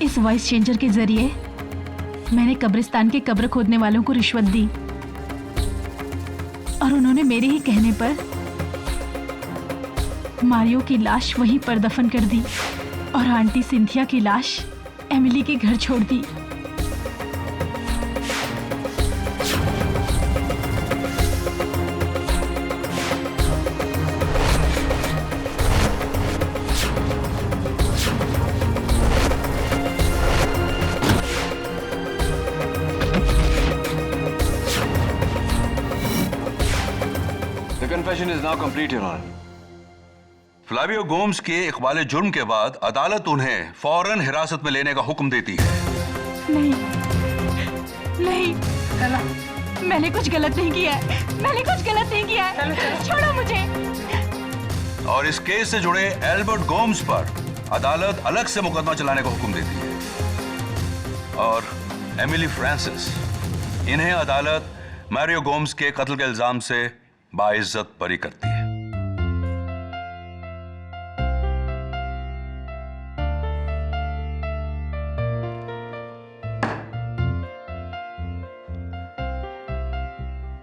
[SPEAKER 2] इस वॉइस चेंजर के जरिए मैंने कब्रिस्तान के कब्र खोदने वालों को रिश्वत दी और उन्होंने मेरे ही कहने पर मारियो की लाश वहीं पर दफन कर दी और आंटी सिंथिया की लाश एमिली के घर छोड़ दी।
[SPEAKER 7] The confession is now complete, Your Honor.
[SPEAKER 12] Flavio Gomes के इकबाल जुर्म के बाद अदालत उन्हें फौरन हिरासत में लेने का हुक्म देती है।
[SPEAKER 2] नहीं, नहीं, मैंने कुछ गलत नहीं किया है, मैंने कुछ गलत नहीं किया है, छोड़ो मुझे।
[SPEAKER 12] और इस केस से जुड़े एल्बर्ट गोम्स पर अदालत अलग से मुकदमा चलाने का हुक्म देती है। और एमिली फ्रांसिस, इन्हें अदालत मारियो गोम्स के कत्ल के इल्जाम से बाइज्जत बरी करती है।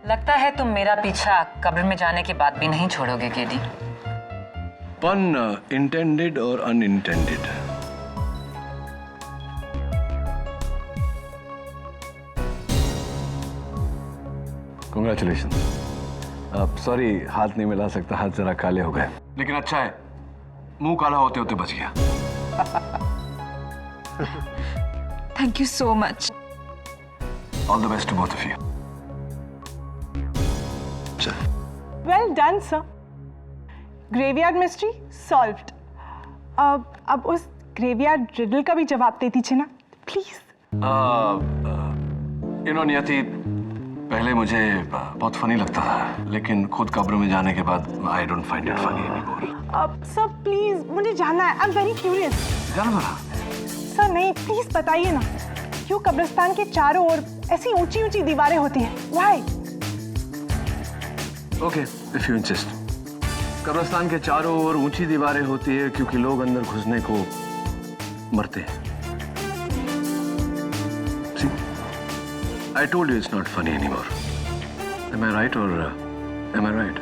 [SPEAKER 11] लगता है तुम मेरा पीछा कब्र में जाने के बाद भी नहीं छोड़ोगे केडी।
[SPEAKER 7] पन इंटेंडेड और अनइंटेंडेड। कांग्रेचुलेशन। अब सॉरी, हाथ नहीं मिला सकता, हाथ जरा काले हो गए, लेकिन अच्छा है मुंह काला होते होते बच गया।
[SPEAKER 3] Thank you so much.
[SPEAKER 7] All the best to both of you.
[SPEAKER 6] Well done sir, graveyard mystery solved. अब उस ग्रेवयार्ड रिडल का भी जवाब दे दीजिए ना प्लीज।
[SPEAKER 7] नियति, पहले मुझे बहुत फनी लगता था, लेकिन खुद कब्र में जाने के बाद I don't find it funny anymore.
[SPEAKER 6] Sir please, मुझे जानना है, आई एम वेरी क्यूरियस।
[SPEAKER 7] जानो ना
[SPEAKER 6] सर नहीं, प्लीज बताइए ना, क्यों कब्रिस्तान के चारों ओर ऐसी ऊंची ऊंची दीवारें होती हैं? Why?
[SPEAKER 7] Okay, if you insist. कब्रिस्तान के चारों ओर ऊंची दीवारें होती है क्योंकि लोग अंदर घुसने को मरते हैं। See, I told you it's not funny anymore. Am I right or am I right?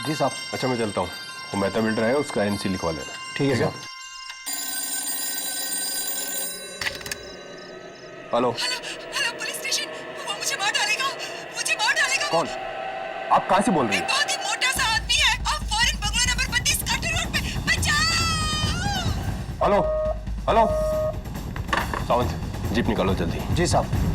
[SPEAKER 5] जी साहब।
[SPEAKER 4] अच्छा मैं चलता हूँ, वो मेहता बिल्डर है उसका एनसी लिखवा लेना।
[SPEAKER 5] ठीक है साहब।
[SPEAKER 4] हेलो।
[SPEAKER 16] हेलो पुलिस स्टेशन, वो मुझे मार डालेगा, मुझे मार डालेगा।
[SPEAKER 4] कौन? आप कहाँ से बोल रही हैं?
[SPEAKER 16] बहुत ही मोटा सा आदमी है और फॉरेन बंगलो नंबर 32 काटो रोड पे। बचाओ।
[SPEAKER 4] हेलो हेलो सावंत, जीप निकालो जल्दी।
[SPEAKER 5] जी साहब।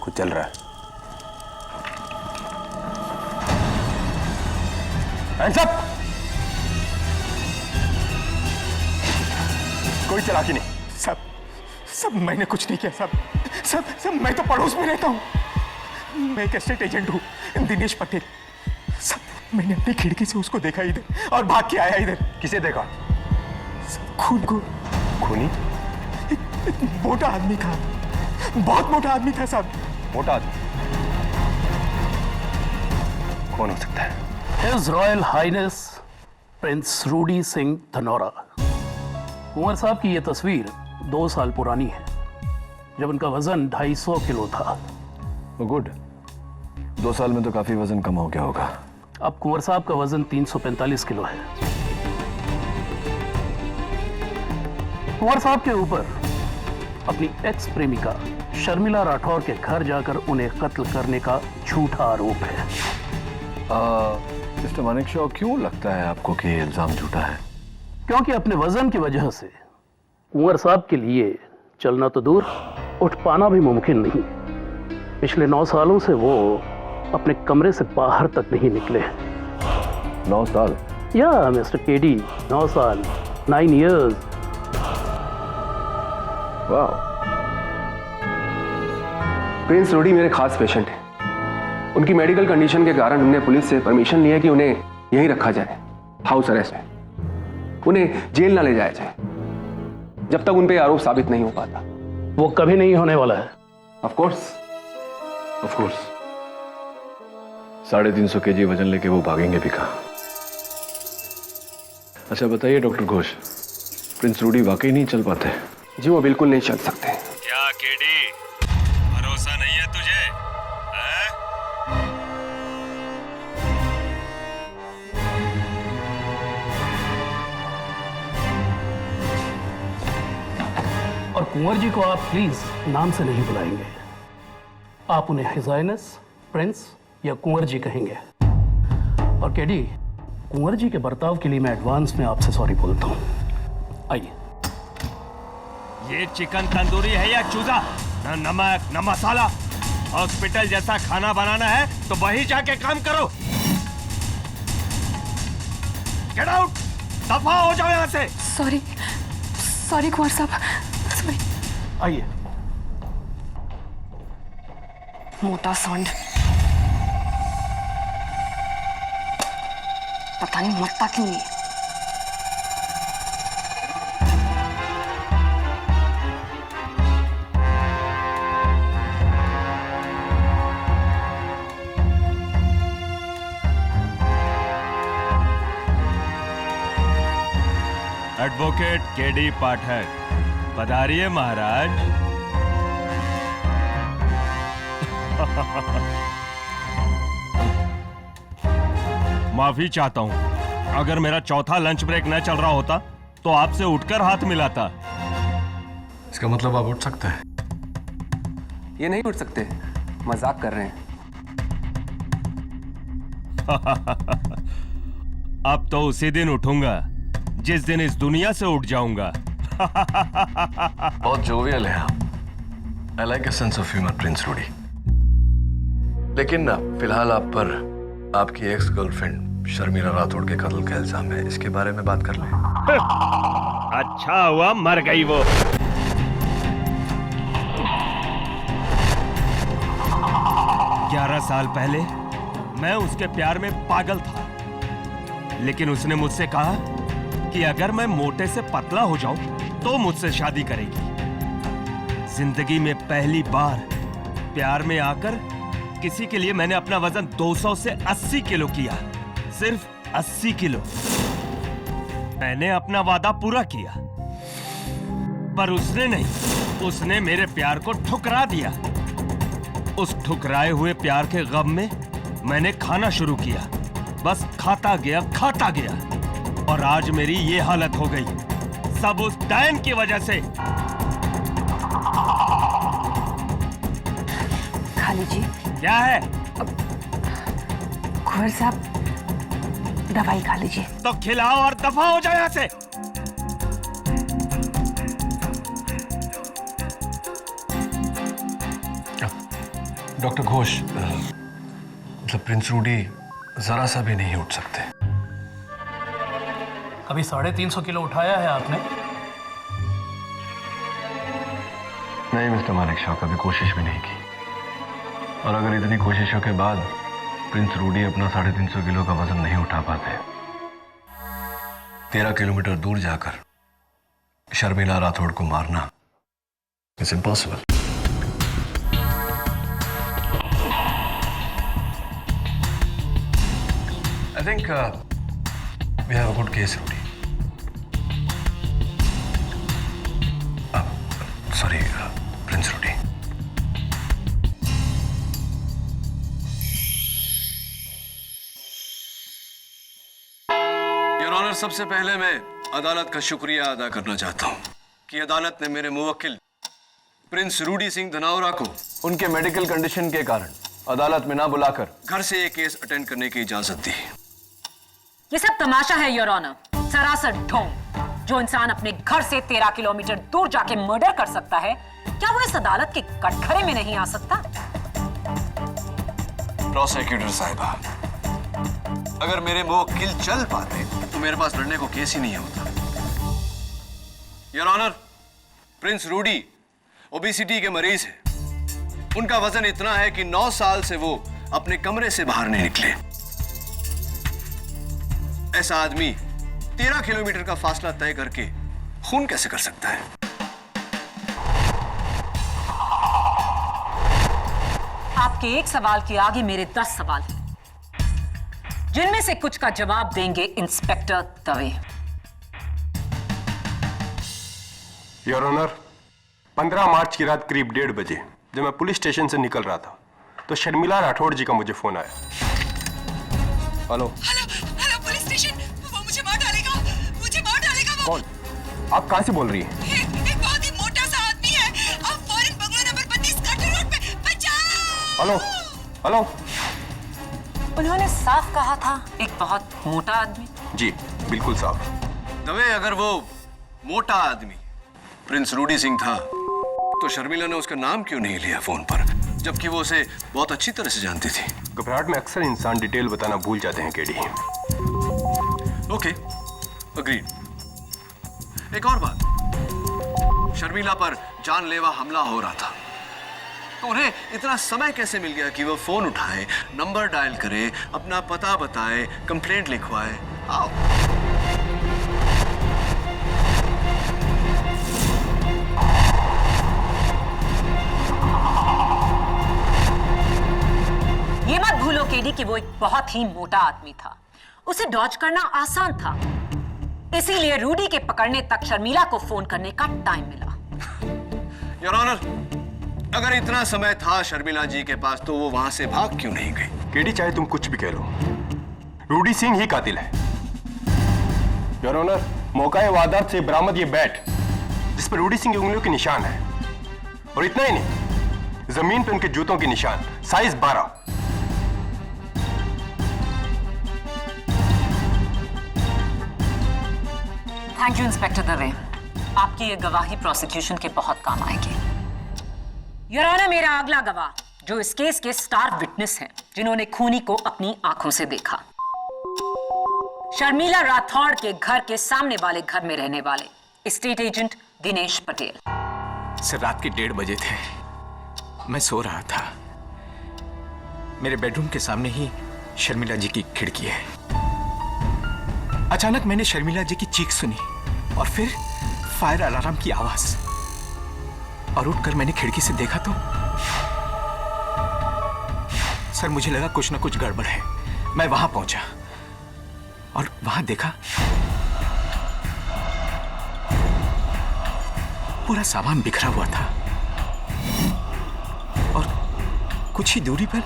[SPEAKER 4] कुछ चल रहा है। Hands up! कोई चालाकी नहीं।
[SPEAKER 14] सब मैंने कुछ नहीं किया सब मैं तो पड़ोस में रहता हूँ। मैं एक एस्टेट एजेंट हूँ, दिनेश पटेल। सब मैंने अपनी खिड़की से उसको देखा इधर और भाग के आया इधर।
[SPEAKER 4] किसे देखा?
[SPEAKER 14] खून को।
[SPEAKER 4] खूनी?
[SPEAKER 14] एक मोटा आदमी था, बहुत मोटा आदमी था साहब।
[SPEAKER 4] मोटा आदमी? कौन हो सकता है?
[SPEAKER 17] His Royal Highness prince Rudy Singh Dhanaura. Kunwar साहब की यह तस्वीर 2 साल पुरानी है, जब उनका वजन 250 किलो था।
[SPEAKER 7] गुड, 2 साल में तो काफी वजन कम हो गया होगा।
[SPEAKER 17] अब कुंवर साहब का वजन 345 किलो है। कुंवर साहब के ऊपर अपनी एक्स प्रेमिका शर्मिला राठौर के घर जाकर उन्हें कत्ल करने का झूठा आरोप है।
[SPEAKER 7] मिस्टर मानेकशॉ, क्यों लगता है आपको कि ये इल्जाम झूठा है?
[SPEAKER 17] क्योंकि अपने वजन की वजह से कुंवर साहब के लिए चलना तो दूर, उठ पाना भी मुमकिन नहीं। पिछले 9 सालों से वो अपने कमरे से बाहर तक नहीं निकले।
[SPEAKER 7] 9 साल?
[SPEAKER 17] या मिस्टर केडी, 9 साल, 9 years।
[SPEAKER 14] वाह। प्रिंस रूडी मेरे खास पेशेंट हैं। उनकी मेडिकल कंडीशन के कारण हमने पुलिस से परमिशन लिया कि उन्हें यहीं रखा जाए, हाउस अरेस्ट में। उन्हें जेल ना ले जाया जाए जब तक उन पे आरोप साबित नहीं हो पाता।
[SPEAKER 17] वो कभी नहीं होने वाला है।
[SPEAKER 14] Of course.
[SPEAKER 7] 350 kg वजन लेके वो भागेंगे भी कहाँ? अच्छा बताइए डॉक्टर घोष, प्रिंस रूडी वाकई नहीं चल पाते?
[SPEAKER 14] जी वो बिल्कुल नहीं चल सकते।
[SPEAKER 8] क्या केडी, भरोसा नहीं है तुझे?
[SPEAKER 17] और कुंवर जी को आप प्लीज नाम से नहीं बुलाएंगे, आप उन्हें हिज हाइनेस प्रिंस या कुंवर जी कहेंगे। और केडी, कुंवर जी के बर्ताव के लिए मैं एडवांस में आपसे सॉरी बोलता हूँ। आइए।
[SPEAKER 8] ये चिकन तंदूरी है या चूजा? न नमक न मसाला। हॉस्पिटल जैसा खाना बनाना है तो वहीं जाके काम करो। गेट आउट, दफा हो जाओ यहाँ से।
[SPEAKER 16] सॉरी कुंवर साहब, सॉरी।
[SPEAKER 17] आइए।
[SPEAKER 16] मोटा सांड, पता नहीं मरता क्यों नहीं।
[SPEAKER 4] एडवोकेट केडी पाठक, पधारिए महाराज। माफी चाहता हूं, अगर मेरा चौथा लंच ब्रेक न चल रहा होता तो आपसे उठकर हाथ मिलाता।
[SPEAKER 7] इसका मतलब आप उठ सकते हैं?
[SPEAKER 14] ये नहीं उठ सकते, मजाक कर रहे हैं।
[SPEAKER 4] अब तो उसी दिन उठूंगा जिस दिन इस दुनिया से उठ जाऊंगा।
[SPEAKER 7] बहुत जोवियल है आप। I like a sense of humour Prince Rudy. लेकिन ना फिलहाल आप पर आपकी एक्स गर्लफ्रेंड शर्मिला राठौड़ के कत्ल का इल्जाम है, इसके बारे में बात कर लें।
[SPEAKER 4] अच्छा हुआ मर गई वो। 11 साल पहले मैं उसके प्यार में पागल था, लेकिन उसने मुझसे कहा कि अगर मैं मोटे से पतला हो जाऊं तो मुझसे शादी करेगी। जिंदगी में पहली बार प्यार में आकर किसी के लिए मैंने अपना वजन 200 से 80 किलो किया, सिर्फ 80 किलो। मैंने अपना वादा पूरा किया, पर उसने नहीं, उसने मेरे प्यार को ठुकरा दिया। उस ठुकराए हुए प्यार के गम में मैंने खाना शुरू किया, बस खाता गया और आज मेरी ये हालत हो गई, सब उस डैन की वजह से।
[SPEAKER 11] खा लीजिए।
[SPEAKER 4] क्या है?
[SPEAKER 11] कुंवर साहब, दवाई खा लीजिए।
[SPEAKER 4] तो खिलाओ और दफा हो जाए यहाँ से।
[SPEAKER 7] डॉक्टर घोष, मतलब प्रिंस रूडी जरा सा भी नहीं उठ सकते।
[SPEAKER 17] अभी 350 किलो उठाया है आपने?
[SPEAKER 7] नहीं मिस्टर मालिक शाह, कभी कोशिश भी नहीं की। और अगर इतनी कोशिशों के बाद प्रिंस रूडी अपना 350 किलो का वजन नहीं उठा पाते, 13 किलोमीटर दूर जाकर शर्मिला राठौड़ को मारना it's impossible. I think we have a good case, Rudy. Sorry, Prince Rudy. Your honour, सबसे पहले मैं अदालत का शुक्रिया अदा करना चाहता हूं कि अदालत ने मेरे मुवक्किल प्रिंस रूडी सिंह धनावरा को उनके मेडिकल कंडीशन के कारण अदालत में ना बुलाकर घर से ये केस अटेंड करने की इजाजत दी।
[SPEAKER 11] ये सब तमाशा है योर ऑनर, सरासर ढोंग। जो इंसान अपने घर से 13 किलोमीटर दूर जाके मर्डर कर सकता है, क्या वो इस अदालत के कटघरे में नहीं आ सकता?
[SPEAKER 7] प्रोसिक्यूटर साहिबा, अगर मेरे मुवक्किल चल पाते तो मेरे पास लड़ने को केस ही नहीं होता। Your honour, Prince Rudy obesity के मरीज है। उनका वजन इतना है कि 9 साल से वो अपने कमरे से बाहर नहीं निकले। ऐसा आदमी 13 किलोमीटर का फासला तय करके खून कैसे कर सकता है?
[SPEAKER 11] आपके एक सवाल के आगे मेरे 10 सवाल हैं, जिनमें से कुछ का जवाब देंगे इंस्पेक्टर दवे।
[SPEAKER 4] योर ऑनर, 15 मार्च की रात करीब 1:30 बजे जब मैं पुलिस स्टेशन से निकल रहा था तो शर्मिला राठौड़ जी का मुझे फोन आया। हेलो
[SPEAKER 16] पुलिस स्टेशन, वो मुझे मार डालेगा, मुझे मार डालेगा वो।
[SPEAKER 4] कौन? आप कहां से बोल रही हैं?
[SPEAKER 16] एक बहुत ही मोटा सा आदमी है, अब foreign bungalow number 32 cutter road पे। बचाओ!
[SPEAKER 4] Hello hello.
[SPEAKER 11] उन्होंने साफ कहा था एक बहुत मोटा आदमी।
[SPEAKER 4] जी बिल्कुल साफ।
[SPEAKER 7] दवे, अगर वो मोटा आदमी प्रिंस रूडी सिंह था तो शर्मिला ने उसका नाम क्यों नहीं लिया फोन पर, जबकि वो उसे बहुत अच्छी तरह से जानती थी?
[SPEAKER 4] घबराहट में अक्सर इंसान डिटेल बताना भूल जाते हैं केडी।
[SPEAKER 7] Okay, agreed. एक और बात, शर्मिला पर जानलेवा हमला हो रहा था, तो उन्हें इतना समय कैसे मिल गया कि वो फोन उठाए, नंबर डायल करे, अपना पता बताए, कंप्लेंट लिखवाए? आओ।
[SPEAKER 11] ये मत भूलो केडी कि वो एक बहुत ही मोटा आदमी था, उसे डॉज करना आसान था। इसीलिए रूडी के पकड़ने तक शर्मिला को फोन करने का टाइम मिला।
[SPEAKER 7] योर ऑनर, अगर इतना समय था शर्मिला जी के पास तो वो वहां से भाग क्यों नहीं गई?
[SPEAKER 14] केडी, चाहे तुम कुछ भी कह लो, रूडी सिंह ही कातिल है। योर ऑनर, मौका वारदात से बरामद ये बैट जिस पर रूडी सिंह की उंगलियों के निशान है, और इतना ही नहीं, जमीन पर उनके जूतों के निशान, size 12।
[SPEAKER 11] Thank you inspector Dave, आपकी ये गवाही प्रोसिक्यूशन के बहुत काम आएगी। योर ऑनर, मेरा अगला गवाह जो इस केस के स्टार विटनेस हैं, जिन्होंने खूनी को अपनी आंखों से देखा, शर्मिला राठौड़ के घर के सामने वाले घर में रहने वाले state agent Dinesh Patel.
[SPEAKER 18] Sir, रात के 1:30 बजे थे, मैं सो रहा था। मेरे बेडरूम के सामने ही शर्मिला जी की खिड़की है। अचानक मैंने शर्मिला जी की चीख सुनी और फिर फायर अलार्म की आवाज, और उठकर मैंने खिड़की से देखा तो सर मुझे लगा कुछ ना कुछ गड़बड़ है। मैं वहां पहुंचा और वहां देखा पूरा सामान बिखरा हुआ था और कुछ ही दूरी पर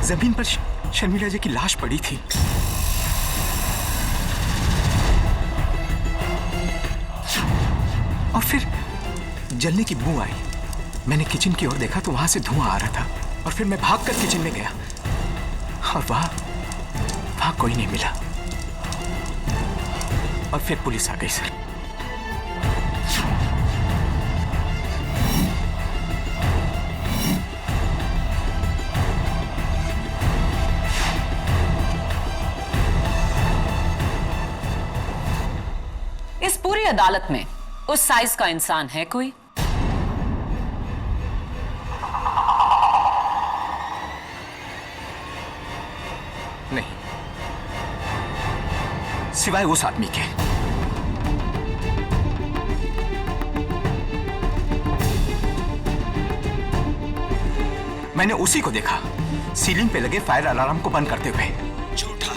[SPEAKER 18] जमीन पर शर्मिला जी की लाश पड़ी थी। और फिर जलने की बू आई। मैंने किचन की ओर देखा तो वहां से धुआं आ रहा था, और फिर मैं भागकर किचन में गया और वहां कोई नहीं मिला। और फिर पुलिस आ गई सर।
[SPEAKER 11] इस पूरी अदालत में उस साइज का इंसान है कोई?
[SPEAKER 18] नहीं, सिवाय उस आदमी के। मैंने उसी को देखा सीलिंग पे लगे फायर अलार्म को बंद करते हुए।
[SPEAKER 12] झूठा।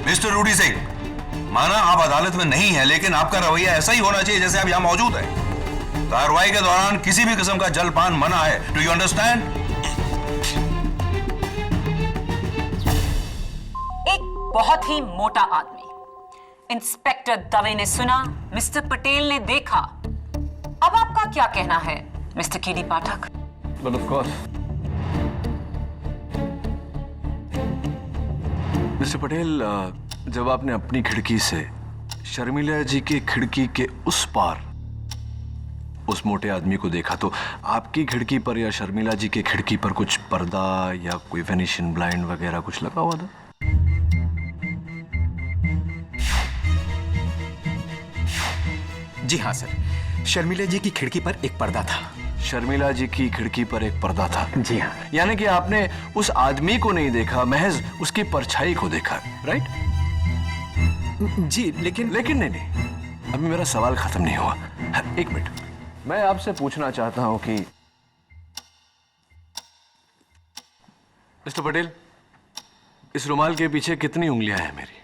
[SPEAKER 12] मिस्टर रूडी सिंह, माना आप अदालत में नहीं है, लेकिन आपका रवैया ऐसा ही होना चाहिए जैसे आप यहां मौजूद हैं। कार्रवाई के दौरान किसी भी किस्म का जलपान मना है। Do you understand?
[SPEAKER 11] एक बहुत ही मोटा आदमी, इंस्पेक्टर दवे ने सुना, मिस्टर पटेल ने देखा। अब आपका क्या कहना है mister KD Pathak?
[SPEAKER 7] But of course, mister Patel, जब आपने अपनी खिड़की से शर्मिला जी की खिड़की के उस पार उस मोटे आदमी को देखा, तो आपकी खिड़की पर या शर्मिला जी की खिड़की पर कुछ पर्दा या कोई वेनिशियन ब्लाइंड वगैरह कुछ लगा हुआ था?
[SPEAKER 18] जी हाँ सर, शर्मिला जी की खिड़की पर एक पर्दा था।
[SPEAKER 7] शर्मिला जी की खिड़की पर एक पर्दा था?
[SPEAKER 18] जी हाँ।
[SPEAKER 7] यानी कि आपने उस आदमी को नहीं देखा, महज उसकी परछाई को देखा, राइट?
[SPEAKER 18] जी, लेकिन
[SPEAKER 7] नहीं, अभी मेरा सवाल खत्म नहीं हुआ। एक मिनट, मैं आपसे पूछना चाहता हूं कि मिस्टर पटेल, इस रुमाल के पीछे कितनी उंगलियां हैं मेरी?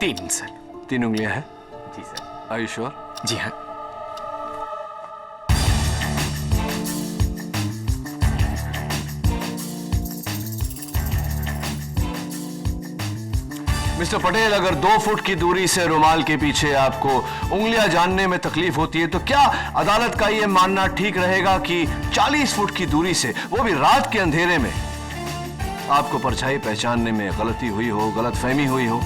[SPEAKER 18] 3 सर।
[SPEAKER 7] 3 उंगलियां हैं?
[SPEAKER 18] जी सर।
[SPEAKER 7] Are you sure?
[SPEAKER 18] जी हाँ।
[SPEAKER 7] मिस्टर पटेल, अगर 2 फुट की दूरी से रुमाल के पीछे आपको उंगलियां जानने में तकलीफ होती है, तो क्या अदालत का यह मानना ठीक रहेगा कि 40 फुट की दूरी से, वो भी रात के अंधेरे में, आपको परछाई पहचानने में गलती हुई हो, गलतफहमी हुई हो?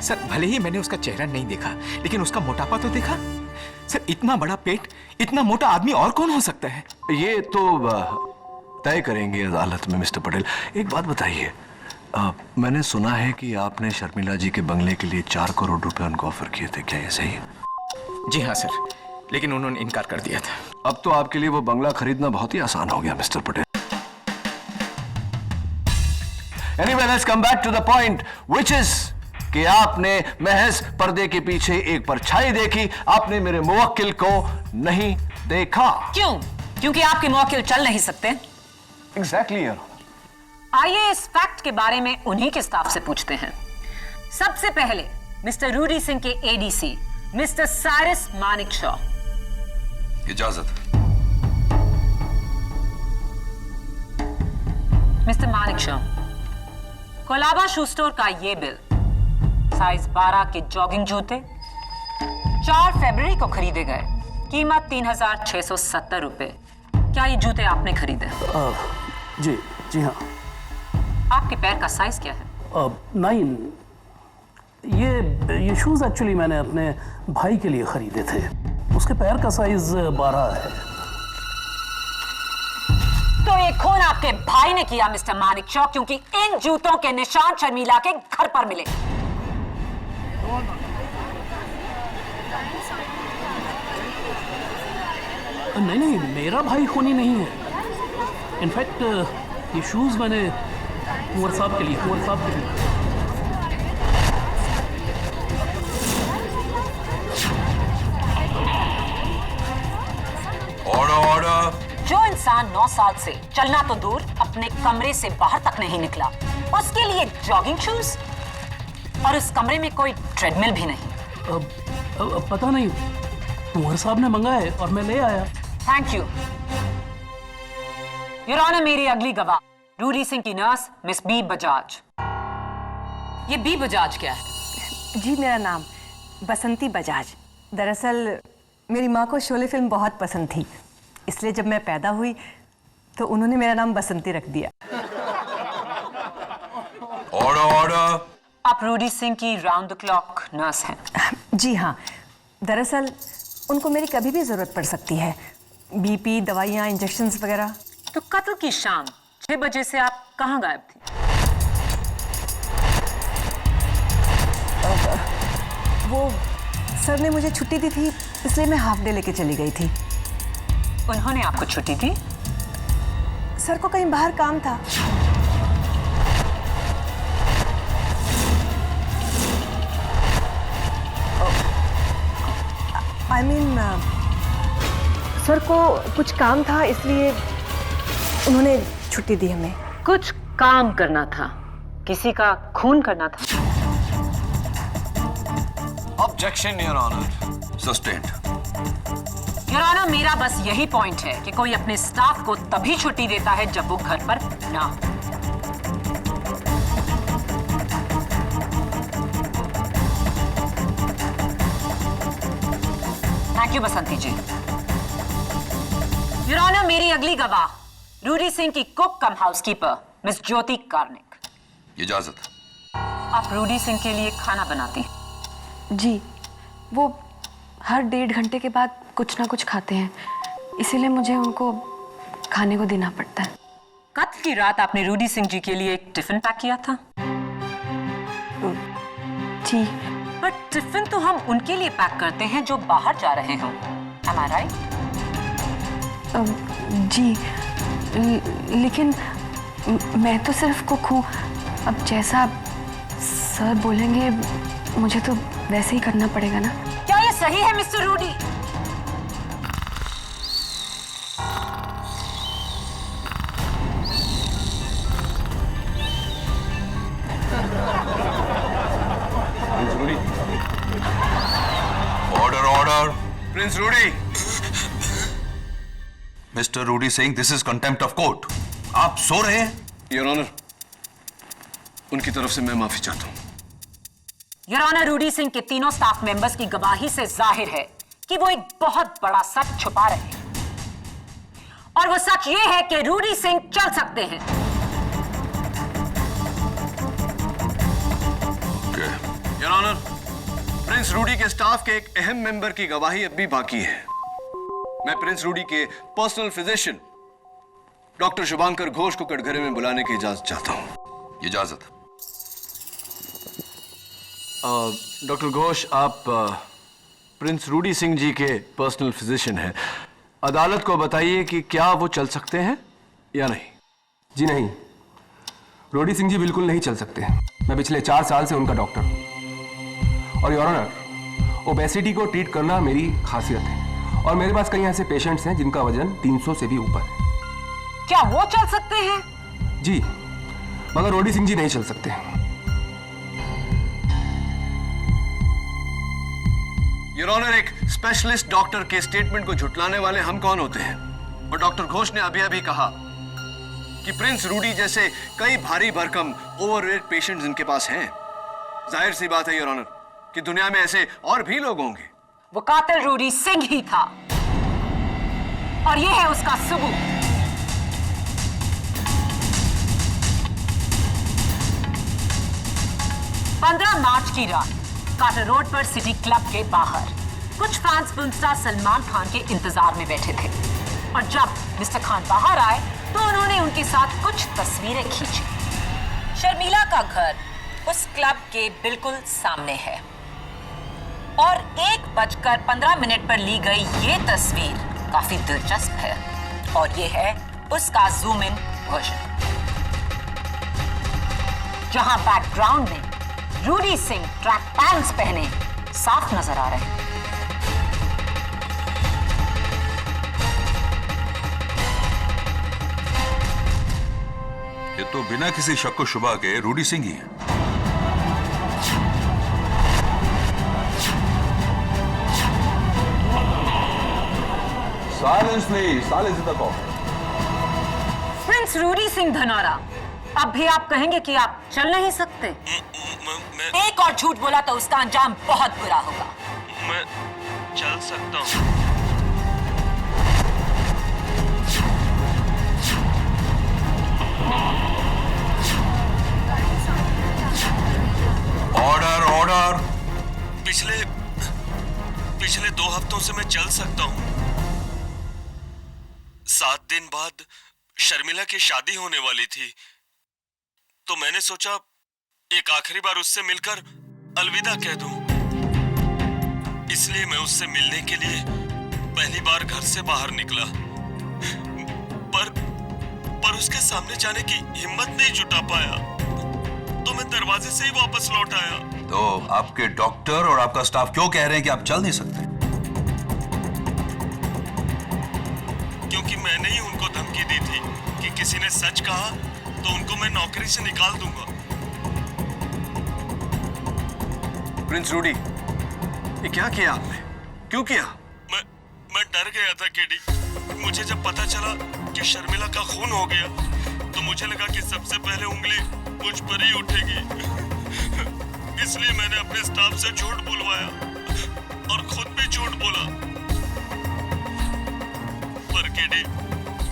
[SPEAKER 18] सर, भले ही मैंने उसका चेहरा नहीं देखा, लेकिन उसका मोटापा तो देखा। सर, इतना बड़ा पेट, इतना मोटा आदमी और कौन हो सकता है?
[SPEAKER 7] ये तो तय करेंगे अदालत में। मिस्टर पटेल, एक बात बताइए, मैंने सुना है कि आपने शर्मिला जी के बंगले के लिए 4 करोड़ रुपए उनको ऑफर किए थे, क्या ये सही है?
[SPEAKER 18] जी हाँ सर, लेकिन उन्होंने इनकार कर दिया था।
[SPEAKER 7] अब तो आपके लिए वो बंगला खरीदना बहुत ही आसान हो गया mister Patel. Anyway, let's come back to the point, which is कि आपने महज पर्दे के पीछे एक परछाई देखी, आपने मेरे मुवक्किल को नहीं देखा।
[SPEAKER 11] क्यों? क्योंकि आपके मुवक्किल चल नहीं सकते।
[SPEAKER 7] एग्जैक्टली यार।
[SPEAKER 11] आइए इस फैक्ट के बारे में उन्हीं के स्टाफ से पूछते हैं। सबसे पहले मिस्टर रूडी सिंह के एडीसी मिस्टर साइरस मानिकशॉ।
[SPEAKER 12] इजाजत।
[SPEAKER 11] Mister Manekshaw, Colaba shoe store का ये बिल, साइज 12 के जॉगिंग जूते 4 फरवरी को खरीदे गए, कीमत 3,670 रुपए। क्या ये जूते आपने खरीदे?
[SPEAKER 17] जी हाँ।
[SPEAKER 11] आपके पैर का साइज क्या है?
[SPEAKER 17] 9। ये शूज एक्चुअली मैंने अपने भाई के लिए खरीदे थे। उसके पैर का साइज 12 है।
[SPEAKER 11] तो ये खून आपके भाई ने किया मिस्टर मानिकशॉ, क्योंकि इन जूतों के निशान शर्मिला के घर पर मिले।
[SPEAKER 17] नहीं, मेरा भाई खूनी नहीं है। इनफैक्ट ये शूज मैंने कुंवर साहब के लिए
[SPEAKER 12] ऑर्डर।
[SPEAKER 11] जो इंसान 9 साल से चलना तो दूर अपने कमरे से बाहर तक नहीं निकला, उसके लिए जॉगिंग शूज, और उस कमरे में कोई ट्रेडमिल भी नहीं।
[SPEAKER 17] पता नहीं, कुंवर साहब ने मंगाए और मैं ले आया।
[SPEAKER 11] Thank you your honour. मेरी अगली गवाह रूडी सिंह की नर्स मिस बी बजाज। ये बी बजाज क्या है?
[SPEAKER 19] जी, मेरा नाम बसंती बजाज। दरअसल मेरी माँ को शोले फिल्म बहुत पसंद थी, इसलिए जब मैं पैदा हुई तो उन्होंने मेरा नाम बसंती रख दिया।
[SPEAKER 12] ऑर्डर।
[SPEAKER 11] आप रूडी सिंह की राउंड द क्लॉक नर्स हैं?
[SPEAKER 19] जी हाँ, दरअसल उनको मेरी कभी भी जरूरत पड़ सकती है, बीपी, दवाइयाँ, इंजेक्शंस वगैरह।
[SPEAKER 11] तो कत्ल की शाम 6 बजे से आप कहाँ गायब थी?
[SPEAKER 19] वो सर ने मुझे छुट्टी दी थी, इसलिए मैं हाफ डे लेके चली गई थी।
[SPEAKER 11] उन्होंने आपको छुट्टी दी?
[SPEAKER 19] सर को कहीं बाहर काम था। I mean, सर को कुछ काम था, इसलिए उन्होंने छुट्टी दी हमें।
[SPEAKER 11] कुछ काम करना था? किसी का खून करना था?
[SPEAKER 7] Objection your honour.
[SPEAKER 12] Sustained.
[SPEAKER 11] Your honour, मेरा बस यही पॉइंट है कि कोई अपने स्टाफ को तभी छुट्टी देता है जब वो घर पर ना हो। Thank you Basanti ji. Your honour, मेरी अगली गवाह रूडी सिंह की cook cum housekeeper miss Jyoti Karnik.
[SPEAKER 12] इजाजत।
[SPEAKER 11] आप रूडी सिंह के लिए खाना बनाती हैं?
[SPEAKER 20] जी, वो हर 1.5 घंटे के बाद कुछ ना कुछ खाते हैं, इसीलिए मुझे उनको खाने को देना पड़ता है।
[SPEAKER 11] कत्ल की रात आपने रूडी सिंह जी के लिए एक टिफिन पैक किया था?
[SPEAKER 20] जी।
[SPEAKER 11] पर टिफिन तो हम उनके लिए पैक करते हैं जो बाहर जा रहे हों। Am I right?
[SPEAKER 20] जी, लेकिन मैं तो सिर्फ कुक हूँ। अब जैसा सर बोलेंगे मुझे तो वैसे ही करना पड़ेगा ना।
[SPEAKER 11] क्या ये सही है mister Rudy?
[SPEAKER 12] Order.
[SPEAKER 7] Prince Rudy.
[SPEAKER 12] Mister Rudy Singh, this is contempt of court. आप सो रहे हैं?
[SPEAKER 7] योर ऑनर, उनकी तरफ से मैं माफी चाहता हूं।
[SPEAKER 11] योर ऑनर, रूडी सिंह के तीनों स्टाफ मेंबर्स की गवाही से जाहिर है कि वो एक बहुत बड़ा सच छुपा रहे हैं, और वो सच ये है कि रूडी सिंह चल सकते हैं।
[SPEAKER 7] योर ऑनर, प्रिंस रूडी के स्टाफ के एक अहम मेंबर की गवाही अब भी बाकी है। मैं प्रिंस रूडी के personal physician doctor Shubhankar Ghosh को कटघरे में बुलाने की इजाजत चाहता हूं।
[SPEAKER 12] इजाजत।
[SPEAKER 7] डॉक्टर घोष, आप प्रिंस रूडी सिंह जी के पर्सनल फिजिशियन हैं। अदालत को बताइए कि क्या वो चल सकते हैं या नहीं।
[SPEAKER 14] जी नहीं, रूडी सिंह जी बिल्कुल नहीं चल सकते। मैं पिछले 4 साल से उनका डॉक्टर हूं, और योर ऑनर, ओबेसिटी को ट्रीट करना मेरी खासियत है, और मेरे पास कई ऐसे पेशेंट्स हैं जिनका वजन 300 से भी ऊपर है।
[SPEAKER 11] क्या वो चल सकते हैं?
[SPEAKER 14] जी, मगर रोडी सिंह जी नहीं चल सकते।
[SPEAKER 7] योर ऑनर, एक स्पेशलिस्ट डॉक्टर के स्टेटमेंट को झुटलाने वाले हम कौन होते हैं? और डॉक्टर घोष ने अभी अभी कहा कि प्रिंस रूडी जैसे कई भारी भरकम ओवरवेट पेशेंट्स इनके पास हैं। जाहिर सी बात है योर ऑनर कि दुनिया में ऐसे और भी लोग होंगे।
[SPEAKER 11] वो कातिल रूडी सिंह ही था और ये है उसका सबूत। मार्च की रात कार्टर रोड पर सिटी क्लब के बाहर कुछ fans film star Salman Khan के इंतजार में बैठे थे और जब मिस्टर खान बाहर आए तो उन्होंने उनके साथ कुछ तस्वीरें खींची। शर्मिला का घर उस क्लब के बिल्कुल सामने है और 1:15 पर ली गई ये तस्वीर काफी दिलचस्प है और ये है उसका जूम इन वर्जन, जहां बैकग्राउंड में रूडी सिंह ट्रैक पैंट्स पहने साफ नजर आ रहे हैं।
[SPEAKER 12] ये तो बिना किसी शक व शुबा के रूडी सिंह ही है।
[SPEAKER 7] Silence please, silence in the call.
[SPEAKER 11] Prince Rudy Singh Dhanaura, अब भी आप कहेंगे कि आप चल नहीं सकते? एक और झूठ बोला तो उसका अंजाम बहुत बुरा होगा।
[SPEAKER 4] मैं चल सकता हूँ।
[SPEAKER 12] Order order.
[SPEAKER 4] पिछले 2 हफ्तों से मैं चल सकता हूँ। 7 दिन बाद शर्मिला की शादी होने वाली थी तो मैंने सोचा एक आखिरी बार उससे मिलकर अलविदा कह दूं। इसलिए मैं उससे मिलने के लिए पहली बार घर से बाहर निकला, पर उसके सामने जाने की हिम्मत नहीं जुटा पाया तो मैं दरवाजे से ही वापस लौट आया।
[SPEAKER 12] तो आपके डॉक्टर और आपका स्टाफ क्यों कह रहे हैं कि आप चल नहीं सकते?
[SPEAKER 4] क्योंकि मैंने ही उनको धमकी दी थी कि किसी ने सच कहा तो उनको मैं नौकरी से निकाल दूंगा।
[SPEAKER 7] प्रिंस रूडी, ये क्या किया आपने? क्यों किया?
[SPEAKER 4] मैं डर गया था केडी। मुझे जब पता चला कि शर्मिला का खून हो गया तो मुझे लगा कि सबसे पहले उंगली मुझ पर ही उठेगी। इसलिए मैंने अपने स्टाफ से झूठ बुलवाया और खुद भी झूठ बोला। पर केडी,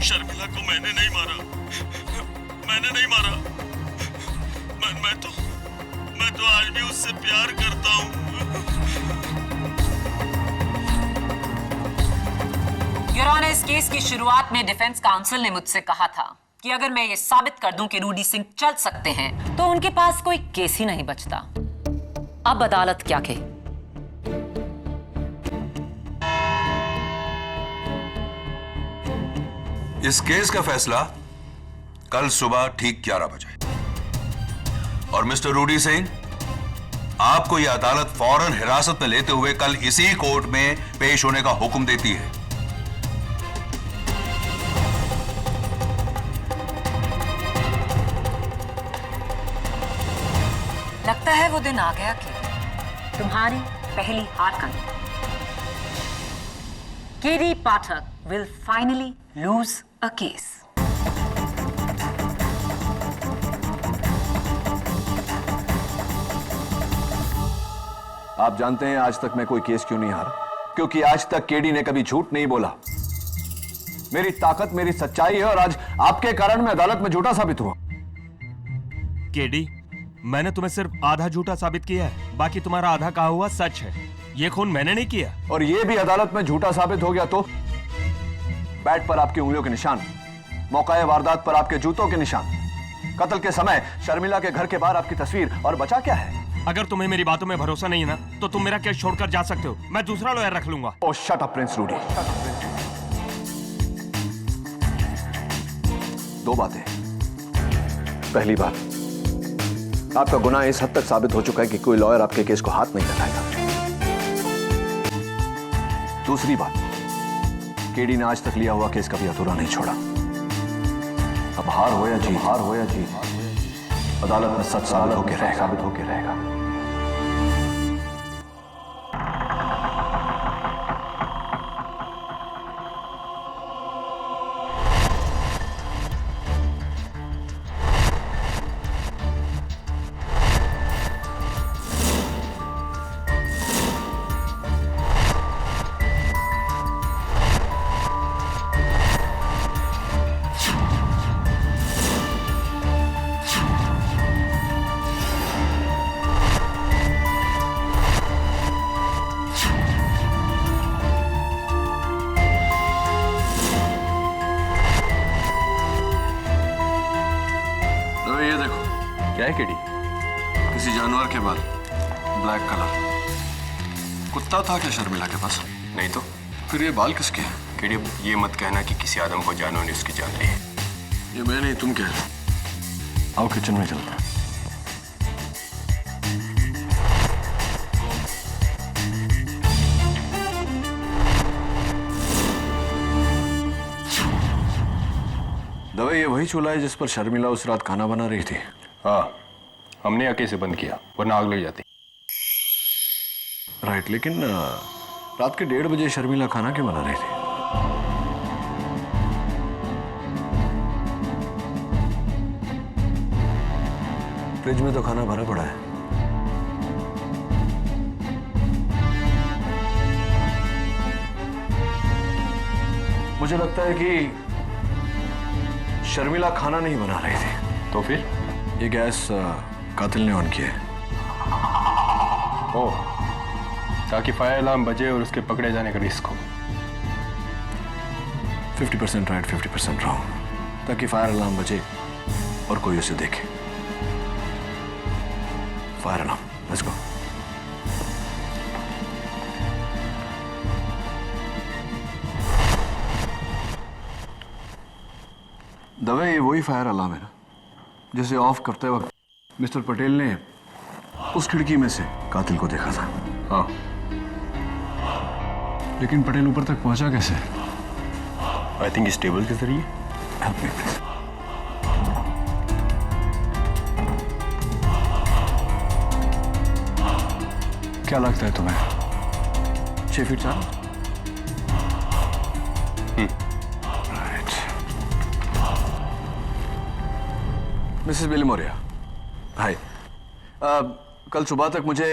[SPEAKER 4] शर्मिला को मैंने नहीं मारा। मैं तो आज भी उससे प्यार करता हूँ।
[SPEAKER 11] योर ऑनर, इस केस की शुरुआत में डिफेंस काउंसिल ने मुझसे कहा था कि अगर मैं ये साबित कर दूं कि रूडी सिंह चल सकते हैं तो उनके पास कोई केस ही नहीं बचता। अब अदालत क्या कहे?
[SPEAKER 12] इस केस का फैसला कल सुबह ठीक 11 बजे। और मिस्टर रूडी सिंह, आपको यह अदालत फौरन हिरासत में लेते हुए कल इसी कोर्ट में पेश होने का हुक्म देती है।
[SPEAKER 11] लगता है वो दिन आ गया कि तुम्हारी पहली हार का दिन। KD Pathak will finally lose a case.
[SPEAKER 7] आप जानते हैं आज तक मैं कोई केस क्यों नहीं हारा? क्योंकि आज तक केडी ने कभी झूठ नहीं बोला। मेरी ताकत मेरी सच्चाई है और आज आपके कारण मैं अदालत में झूठा साबित हुआ।
[SPEAKER 4] केडी, मैंने तुम्हें सिर्फ आधा झूठा साबित किया है, बाकी तुम्हारा आधा कहा हुआ सच है। ये खून मैंने नहीं किया।
[SPEAKER 7] और ये भी अदालत में झूठा साबित हो गया तो बैट पर आपकी उंगलियों के निशान, मौकाए वारदात पर आपके जूतों के निशान, कत्ल के समय शर्मिला के घर के बाहर आपकी तस्वीर, और बचा क्या है?
[SPEAKER 4] अगर तुम्हें मेरी बातों में भरोसा नहीं है ना तो तुम मेरा केस छोड़कर जा सकते हो। मैं दूसरा लॉयर रख लूंगा।
[SPEAKER 7] ओह शट अप प्रिंस रूडी। दो बातें। पहली बात, आपका गुनाह इस हद तक साबित हो चुका है कि कोई लॉयर आपके केस को हाथ नहीं लगाएगा। दूसरी बात, केडी ने आज तक लिया हुआ केस कभी अधूरा नहीं छोड़ा। अब हार हो या जीत, अदालत में सच साबित होके रहेगा। क्या है केडी?
[SPEAKER 21] किसी जानवर के बाल, ब्लैक कलर। कुत्ता था क्या शर्मिला के पास?
[SPEAKER 7] नहीं तो
[SPEAKER 21] फिर ये बाल किसके हैं?
[SPEAKER 7] केडी, ये मत कहना कि किसी आदम को जानवर ने उसकी जान ली है।
[SPEAKER 21] ये मैं नहीं, तुम कह रहे हो।
[SPEAKER 7] आओ किचन में चलते हैं। दवा, ये वही चूल्हा है जिस पर शर्मिला उस रात खाना बना रही थी?
[SPEAKER 14] हाँ, हमने आके से बंद किया वरना आग लग जाती।
[SPEAKER 7] राइट, लेकिन रात के 1:30 बजे शर्मिला खाना क्यों बना रही थी? फ्रिज में तो खाना भरा पड़ा है। मुझे लगता है कि शर्मिला खाना नहीं बना रही थी।
[SPEAKER 14] तो फिर
[SPEAKER 7] ये गैस कातिल ने ऑन किया है।
[SPEAKER 14] ओह, ताकि फायर अलार्म बजे और उसके पकड़े जाने का रिस्क हो।
[SPEAKER 7] 50% राइट, 50% रॉन्ग, ताकि फायर अलार्म बजे और कोई उसे देखे। Fire alarm, let's go. दवा, ये वही फायर अलार्म है ना जिसे ऑफ करते वक्त मिस्टर पटेल ने उस खिड़की में से कातिल को देखा था?
[SPEAKER 14] हाँ।
[SPEAKER 7] लेकिन पटेल ऊपर तक पहुंचा कैसे?
[SPEAKER 14] आई थिंक इस टेबल के जरिए।
[SPEAKER 7] Help me please. क्या लगता है तुम्हें? 6 फीट 4? राइट। मिसेस बिलीमोरिया, हाय। कल सुबह तक मुझे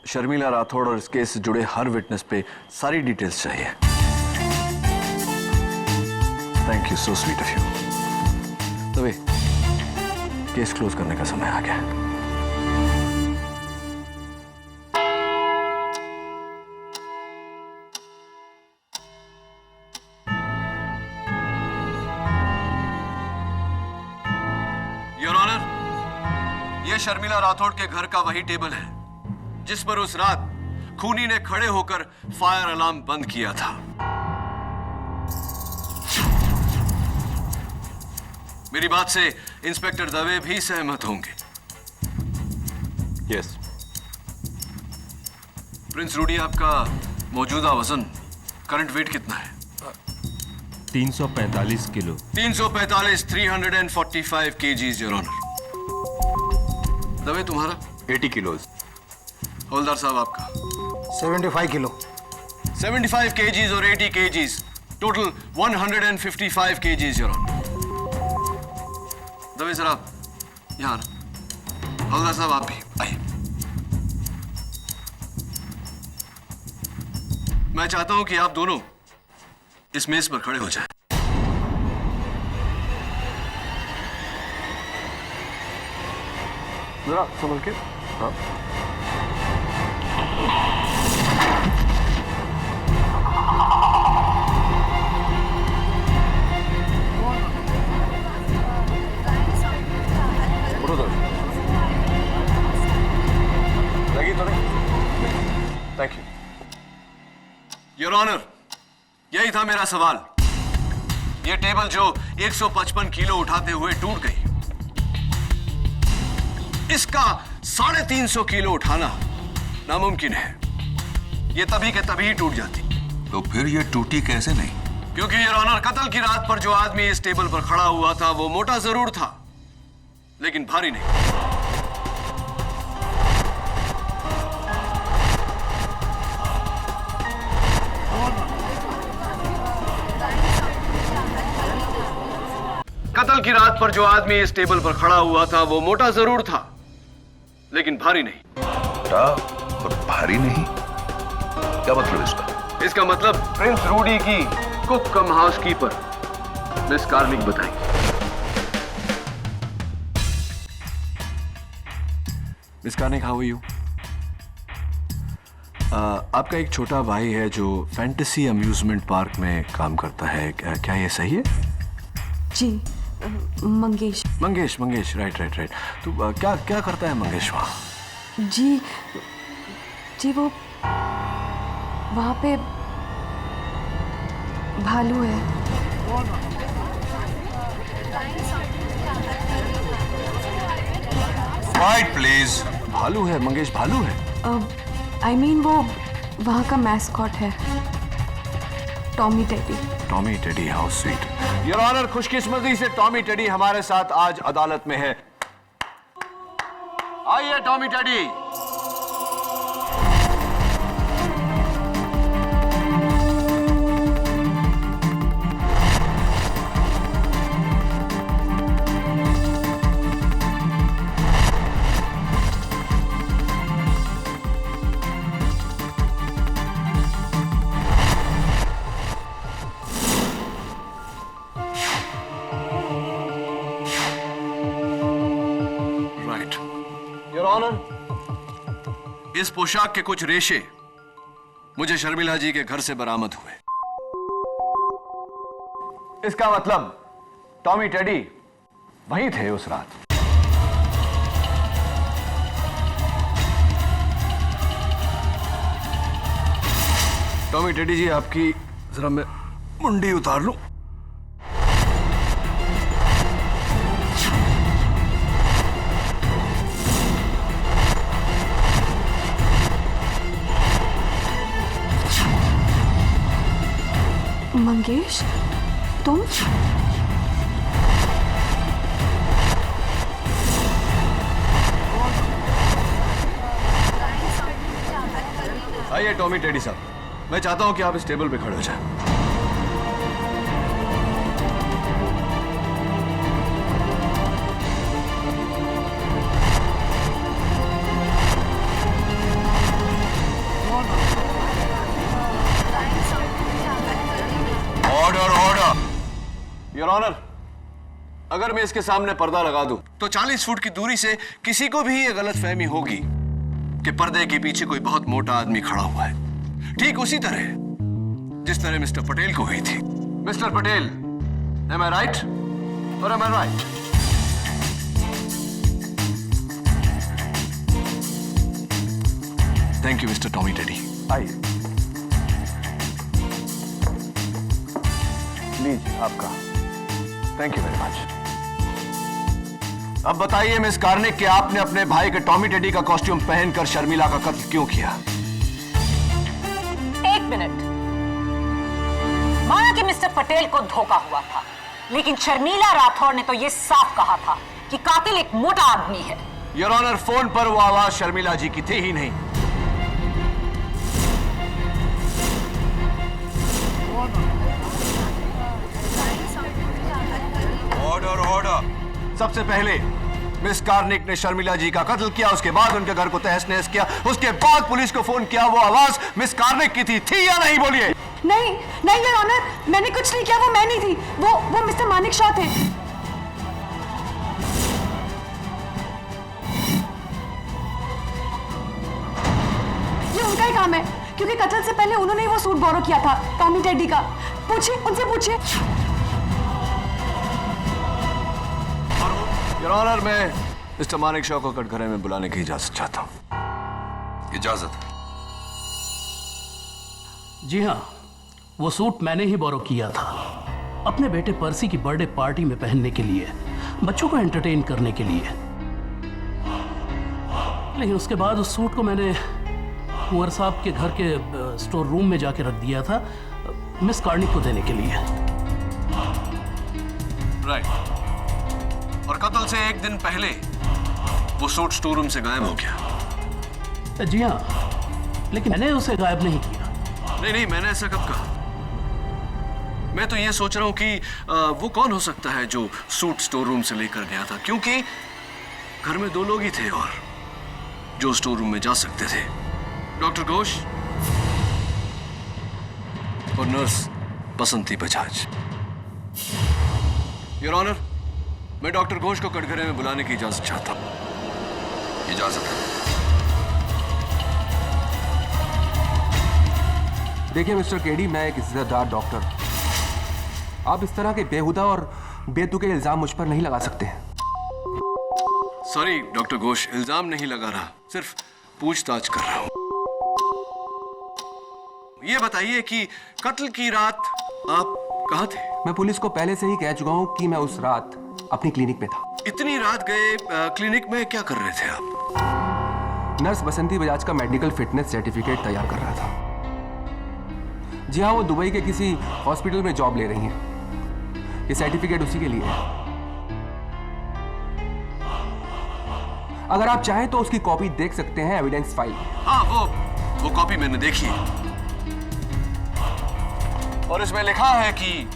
[SPEAKER 7] शर्मिला राठौड़ और इस केस से जुड़े हर विटनेस पे सारी डिटेल्स चाहिए। Thank you, so sweet of you. तभी केस क्लोज करने का समय आ गया।
[SPEAKER 21] योर ऑनर, यह शर्मिला राठौड़ के घर का वही टेबल है जिस पर उस रात खूनी ने खड़े होकर फायर अलार्म बंद किया था। मेरी बात से इंस्पेक्टर दवे भी सहमत होंगे।
[SPEAKER 14] यस।
[SPEAKER 21] प्रिंस रूडी, आपका मौजूदा वजन, करंट वेट कितना है?
[SPEAKER 4] 345 kilo.
[SPEAKER 21] 345, 345 kgs, your honour. Dave, तुम्हारा?
[SPEAKER 14] 80 किलोज।
[SPEAKER 21] हवलदार साहब, आपका?
[SPEAKER 5] 75 किलो।
[SPEAKER 21] 75 kgs और 80 kgs, total 155 kgs, your honour. Dave sir, आप यहाँ आना। हवलदार साहब, आप भी आइए। मैं चाहता हूं कि आप दोनों इस मेज पर खड़े हो जाएं।
[SPEAKER 7] जरा संभल के। हाँ। उठो तो। लगी तो नहीं? Thank you.
[SPEAKER 21] योर ऑनर, यही था मेरा सवाल। यह टेबल जो 155 किलो उठाते हुए टूट गई, इसका 350 किलो उठाना नामुमकिन है। यह तभी के तभी टूट जाती।
[SPEAKER 12] तो फिर ये टूटी कैसे नहीं?
[SPEAKER 21] क्योंकि योर ऑनर, कत्ल की रात पर जो आदमी इस टेबल पर खड़ा हुआ था वो मोटा जरूर था, लेकिन भारी नहीं। कत्ल की रात पर जो आदमी इस टेबल पर खड़ा हुआ था वो मोटा जरूर था, लेकिन भारी नहीं।
[SPEAKER 12] मोटा और भारी नहीं? क्या मतलब इसका?
[SPEAKER 21] इसका मतलब प्रिंस रूडी की cook cum housekeeper miss Karnik बताएंगे। Miss Karnik, how are you? आपका एक छोटा भाई है जो फैंटेसी अम्यूजमेंट पार्क में काम करता है, क्या ये सही है?
[SPEAKER 20] जी, मंगेश।
[SPEAKER 21] मंगेश, मंगेश, राइट। तो क्या क्या करता है मंगेश वहां?
[SPEAKER 20] जी वो वहाँ पे भालू है।
[SPEAKER 12] Quiet, please.
[SPEAKER 21] भालू है मंगेश, भालू है?
[SPEAKER 20] I mean वो वहाँ का मैस्कॉट है, Tommy Teddy.
[SPEAKER 21] Tommy Teddy, how sweet. Your honour, खुशकिस्मती से टॉमी टेडी हमारे साथ आज अदालत में है। आइए टॉमी टेडी। इस पोशाक के कुछ रेशे मुझे शर्मिला जी के घर से बरामद हुए। इसका मतलब टॉमी टेडी वहीं थे उस रात। टॉमी टेडी जी, आपकी जरा मैं मुंडी उतार लूं।
[SPEAKER 20] मंगेश, तुम?
[SPEAKER 21] आइए टॉमी टेडी साहब, मैं चाहता हूं कि आप इस टेबल पे खड़े हो जाएं। योर ऑनर, अगर मैं इसके सामने पर्दा लगा दूं तो 40 फुट की दूरी से किसी को भी ये गलत फहमी होगी कि पर्दे के पीछे कोई बहुत मोटा आदमी खड़ा हुआ है, ठीक उसी तरह जिस तरह मिस्टर पटेल को हुई थी। Mister Patel, am I right or am I right? Thank you mister Tommy teddy. आइए लीजिए आपका। Thank you very much. अब बताइए मिस कार्निक कि आपने अपने भाई के टॉमी टेडी का कॉस्ट्यूम पहनकर शर्मिला का कत्ल क्यों किया?
[SPEAKER 11] एक मिनट। माना कि मिस्टर पटेल को धोखा हुआ था, लेकिन शर्मिला राठौर ने तो यह साफ कहा था कि कातिल एक मोटा आदमी है।
[SPEAKER 21] योर ऑनर, फोन पर वो आवाज शर्मिला जी की थी ही नहीं। ऑर्डर। सबसे पहले मिस कार्निक ने शर्मिला जी का कत्ल किया, उसके बाद उनके घर को तहस नहस किया, उसके बाद पुलिस को फोन किया। वो आवाज मिस कार्निक की थी या नहीं? बोलिए।
[SPEAKER 20] नहीं नहीं योर ऑनर, मैंने कुछ नहीं किया, वो मैं नहीं थी, वो मिस्टर मानिक शॉ थे। ये उनका ही काम है, क्योंकि कत्ल से पहले उन्होंने ही वो सूट बोरो किया था टॉमी टेडी का। पूछिए, उनसे पूछिए।
[SPEAKER 21] योर ऑनर, मैं मिस्टर मानिक शॉ को कटघरे में बुलाने की इजाजत चाहता हूं।
[SPEAKER 12] इजाजत?
[SPEAKER 17] जी हाँ, वो सूट मैंने ही बोरो किया था अपने बेटे पर्सी की बर्थडे पार्टी में पहनने के लिए, बच्चों को एंटरटेन करने के लिए। लेकिन उसके बाद उस सूट को मैंने कुंवर साहब के घर के स्टोर रूम में जाके रख दिया था। मिस कार्निक को देने के लिए।
[SPEAKER 21] राइट। और कत्ल से एक दिन पहले वो सूट स्टोर रूम से गायब हो गया।
[SPEAKER 17] जी हाँ, लेकिन मैंने उसे गायब नहीं किया।
[SPEAKER 21] नहीं, मैंने ऐसा कब कहा? मैं तो ये सोच रहा हूं कि वो कौन हो सकता है जो सूट स्टोर रूम से लेकर गया था, क्योंकि घर में 2 लोग ही थे और जो स्टोर रूम में जा सकते थे, डॉक्टर घोष और nurse Basanti Bajaj. Your honour, मैं डॉक्टर घोष को कटघरे में बुलाने की इजाजत चाहता हूं।
[SPEAKER 12] इजाजत है।
[SPEAKER 14] देखिए मिस्टर केडी, मैं एक इज्जतदार डॉक्टर, आप इस तरह के बेहुदा और बेतुके इल्जाम मुझ पर नहीं लगा सकते।
[SPEAKER 21] सॉरी डॉक्टर घोष, इल्जाम नहीं लगा रहा, सिर्फ पूछताछ कर रहा हूं। ये बताइए कि कत्ल की रात आप कहां थे?
[SPEAKER 14] मैं पुलिस को पहले से ही कह चुका हूं कि मैं उस रात अपनी क्लिनिक पे था।
[SPEAKER 21] इतनी रात गए क्लिनिक में, क्या कर रहे थे आप?
[SPEAKER 14] नर्स बसंती बजाज का मेडिकल फिटनेस सर्टिफिकेट तैयार कर रहा था। जी हाँ, वो दुबई के किसी हॉस्पिटल में जॉब ले रही हैं। ये सर्टिफिकेट उसी के लिए है। अगर आप चाहें तो उसकी कॉपी देख सकते हैं एविडेंस फाइल।
[SPEAKER 21] हाँ, वो कॉपी मैंने देखी है और इसमें लिखा है कि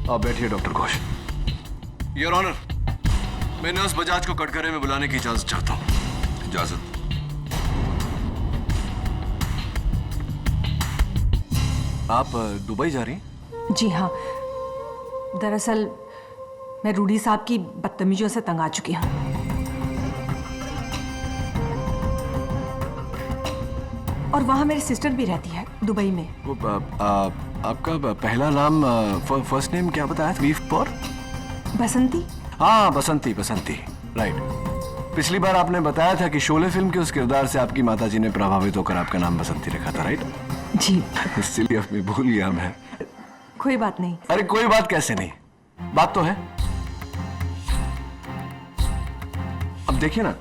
[SPEAKER 21] आप बैठिए डॉक्टर घोष। योर ऑनर, मैं नर्स बजाज को कटघरे में बुलाने की इजाजत चाहता हूं।
[SPEAKER 12] इजाजत।
[SPEAKER 21] आप दुबई जा रही?
[SPEAKER 19] जी हाँ, दरअसल मैं रूडी साहब की बदतमीजियों से तंग आ चुकी हूँ। और वहाँ मेरी सिस्टर भी रहती है दुबई में।
[SPEAKER 21] वो आपका पहला नाम, फर्स्ट नेम क्या बताया? बीफ पर
[SPEAKER 19] बसंती।
[SPEAKER 21] हाँ, बसंती, राइट। पिछली बार आपने बताया था कि शोले फिल्म के उस किरदार से आपकी माताजी ने प्रभावित होकर आपका नाम बसंती रखा था, राइट?
[SPEAKER 19] जी।
[SPEAKER 21] इसलिए अब मैं भूल गया मैं।
[SPEAKER 19] कोई बात नहीं।
[SPEAKER 21] अरे कोई बात कैसे नहीं, बात तो है। अब देखिए ना,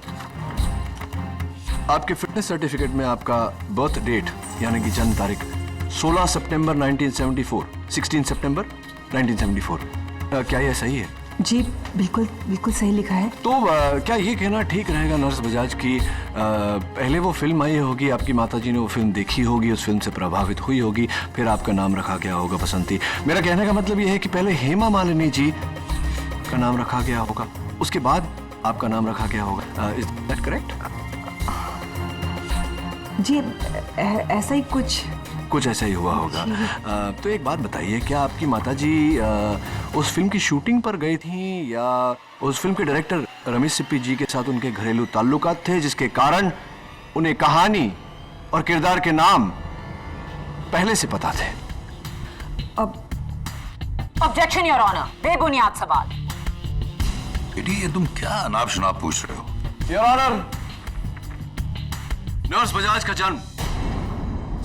[SPEAKER 21] आपके फिटनेस सर्टिफिकेट में आपका बर्थ डेट यानी कि जन्म तारीख 16 सितंबर 1974, 16 सितंबर 1974, क्या यह सही है?
[SPEAKER 19] जी बिल्कुल बिल्कुल सही लिखा है।
[SPEAKER 21] तो क्या ये कहना ठीक रहेगा नर्स बजाज की पहले वो फिल्म आई होगी, आपकी माताजी ने वो फिल्म देखी होगी, उस फिल्म से प्रभावित हुई होगी, फिर आपका नाम रखा गया होगा बसंती। मेरा कहने का मतलब ये है कि पहले हेमा मालिनी जी का नाम रखा गया होगा, उसके बाद आपका नाम रखा गया होगा। Is that correct?
[SPEAKER 19] जी ऐसा ही कुछ
[SPEAKER 21] ऐसा ही हुआ होगा। तो एक बात बताइए, क्या आपकी माताजी उस फिल्म की शूटिंग पर गई थी या उस फिल्म के डायरेक्टर रमेश सिप्पी जी के साथ उनके घरेलू ताल्लुकात थे जिसके कारण उन्हें कहानी और किरदार के नाम पहले से पता थे?
[SPEAKER 11] ऑब्जेक्शन योर ऑनर, बेबुनियाद सवाल।
[SPEAKER 12] ये तुम क्या अनाप शनाप पूछ रहे हो?
[SPEAKER 21] योर ऑनर, नर्स बजाज का जन्म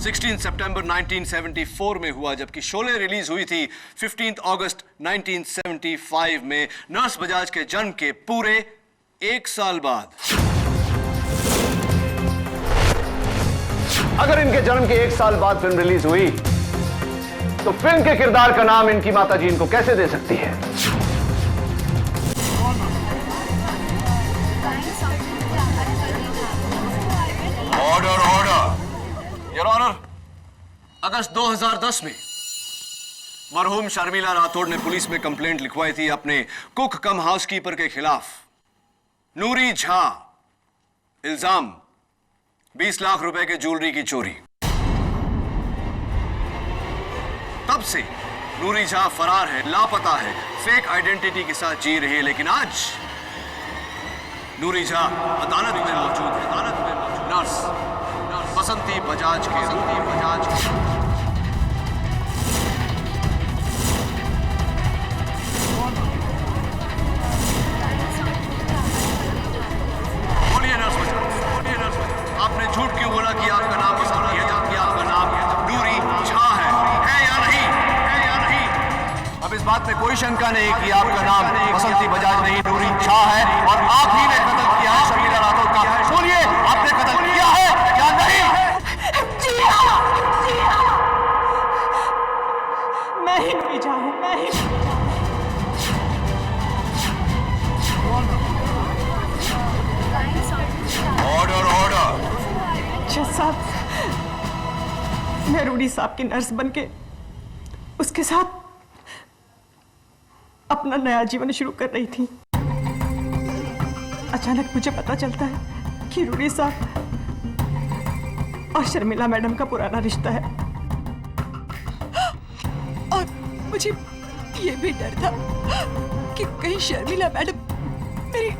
[SPEAKER 21] 16 सितंबर 1974 में हुआ, जबकि शोले रिलीज हुई थी 15 अगस्त 1975 में। नर्स बजाज के जन्म के पूरे 1 साल बाद। अगर इनके जन्म के 1 साल बाद फिल्म रिलीज हुई तो फिल्म के किरदार का नाम इनकी माताजी इनको कैसे दे सकती है?
[SPEAKER 12] Order order.
[SPEAKER 21] योर ऑनर, अगस्त 2010 में मरहूम शर्मिला राठौड़ ने पुलिस में कंप्लेंट लिखवाई थी अपने कुक कम हाउसकीपर के खिलाफ। नूरी झा, इल्जाम 20 लाख रुपए के ज्वेलरी की चोरी। तब से नूरी झा फरार है, लापता है, फेक आइडेंटिटी के साथ जी रही है। लेकिन आज नूरी झा अदालत में मौजूद है। नर्स बसंती बजाज के बोलिए नर्स बजाज, आपने झूठ क्यों बोला कि आपका नाम बसंती है जबकि आपका नाम नूरी झा है या नहीं? बात में कोई शंका नहीं कि आपका नाम बसंती बजाज नहीं नूरी शाह है और आप ही ने कत्ल किया है शर्मिला राठौर का। बोलिए, आपने कत्ल किया है या नहीं?
[SPEAKER 6] जी हाँ, जी हाँ। मैं ही नूरी शाह हूँ, मैं ही।
[SPEAKER 12] Order order.
[SPEAKER 6] जज साहब, मैं रूडी साहब की नर्स बनके उसके साथ अपना नया जीवन शुरू कर रही थी। अचानक मुझे पता चलता है कि रूडी साहब और शर्मिला मैडम का पुराना रिश्ता है और मुझे ये भी डर था कि कहीं शर्मिला मैडम मेरी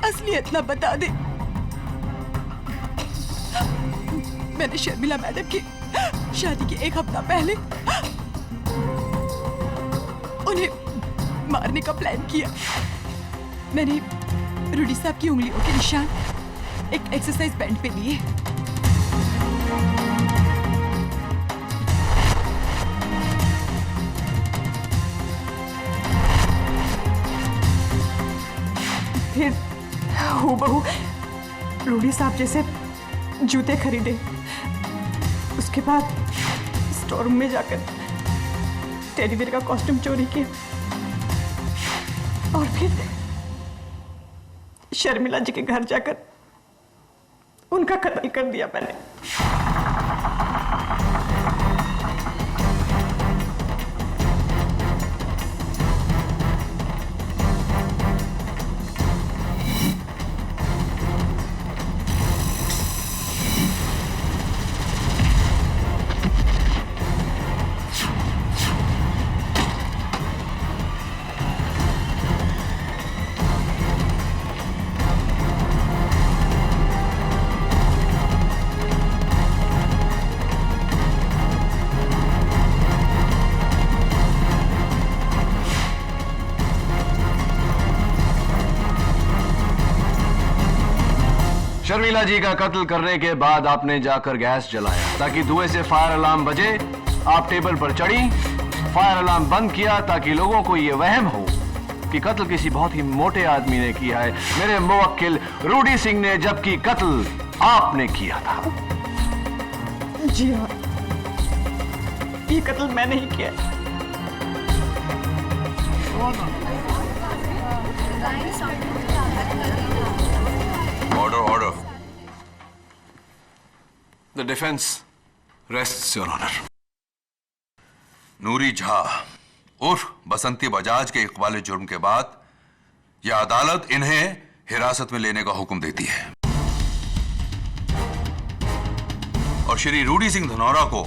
[SPEAKER 6] असलियत ना बता दे। मैंने शर्मिला मैडम की शादी के 1 हफ्ता पहले उन्हें मारने का प्लान किया। मैंने रूडी साहब की उंगलियों के निशान एक एक्सरसाइज बैंड पे लिए। फिर हूबहू रूडी साहब जैसे जूते खरीदे। उसके बाद स्टोर रूम में जाकर टेडी बियर का कॉस्ट्यूम चोरी किया और फिर शर्मिला जी के घर जाकर उनका कत्ल कर दिया मैंने।
[SPEAKER 21] शर्मिला जी का कत्ल करने के बाद आपने जाकर गैस जलाया ताकि धुएं से फायर अलार्म बजे। आप टेबल पर चढ़ी, फायर अलार्म बंद किया ताकि लोगों को यह वहम हो कि कत्ल किसी बहुत ही मोटे आदमी ने किया है, मेरे मुवक्किल रूडी सिंह ने, जबकि कत्ल आपने किया था।
[SPEAKER 6] जी हाँ, ये कत्ल मैंने ही किया।
[SPEAKER 12] Order order.
[SPEAKER 21] The defence rests your honour.
[SPEAKER 12] Noori Jha उर्फ बसंती बजाज के इकबाल जुर्म के बाद यह अदालत इन्हें हिरासत में लेने का हुक्म देती है और श्री रूडी सिंह धनौरा को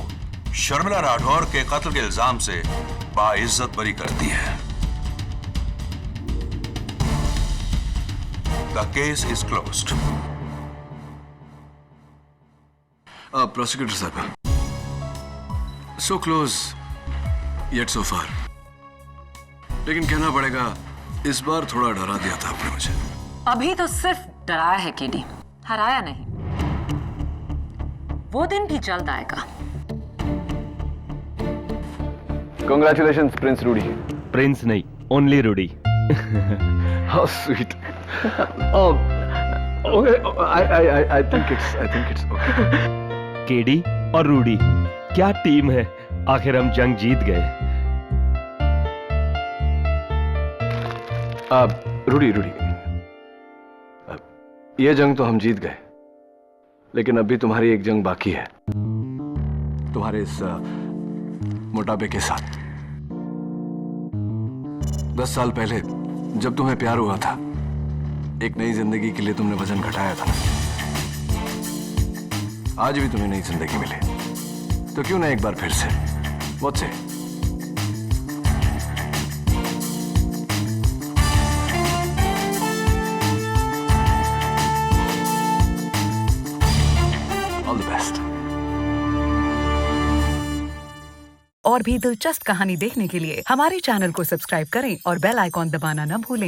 [SPEAKER 12] शर्मिला राठौर के कत्ल के इल्जाम से बाइज्जत बरी करती है। The case is closed.
[SPEAKER 21] Prosecutor साहब, सो क्लोज येट सो फार। लेकिन कहना पड़ेगा इस बार थोड़ा डरा दिया था आपने मुझे।
[SPEAKER 11] अभी तो सिर्फ डराया है केडी, हराया नहीं। वो दिन भी जल्द आएगा।
[SPEAKER 21] Congratulations, Prince Rudy.
[SPEAKER 4] प्रिंस नहीं, only Rudy.
[SPEAKER 21] How sweet. Okay. I think it's okay.
[SPEAKER 4] KD और रूडी क्या टीम है। आखिर हम जंग जीत गए।
[SPEAKER 21] रूडी, ये जंग तो हम जीत गए, लेकिन अभी तुम्हारी एक जंग बाकी है, तुम्हारे इस मोटापे के साथ। 10 साल पहले जब तुम्हें प्यार हुआ था, एक नई जिंदगी के लिए तुमने वजन घटाया था। आज भी तुम्हें नई जिंदगी मिले तो क्यों ना एक बार फिर से मुझसे ऑल द बेस्ट।
[SPEAKER 9] और भी दिलचस्प कहानी देखने के लिए हमारे चैनल को सब्सक्राइब करें और बेल आइकॉन दबाना न भूलें।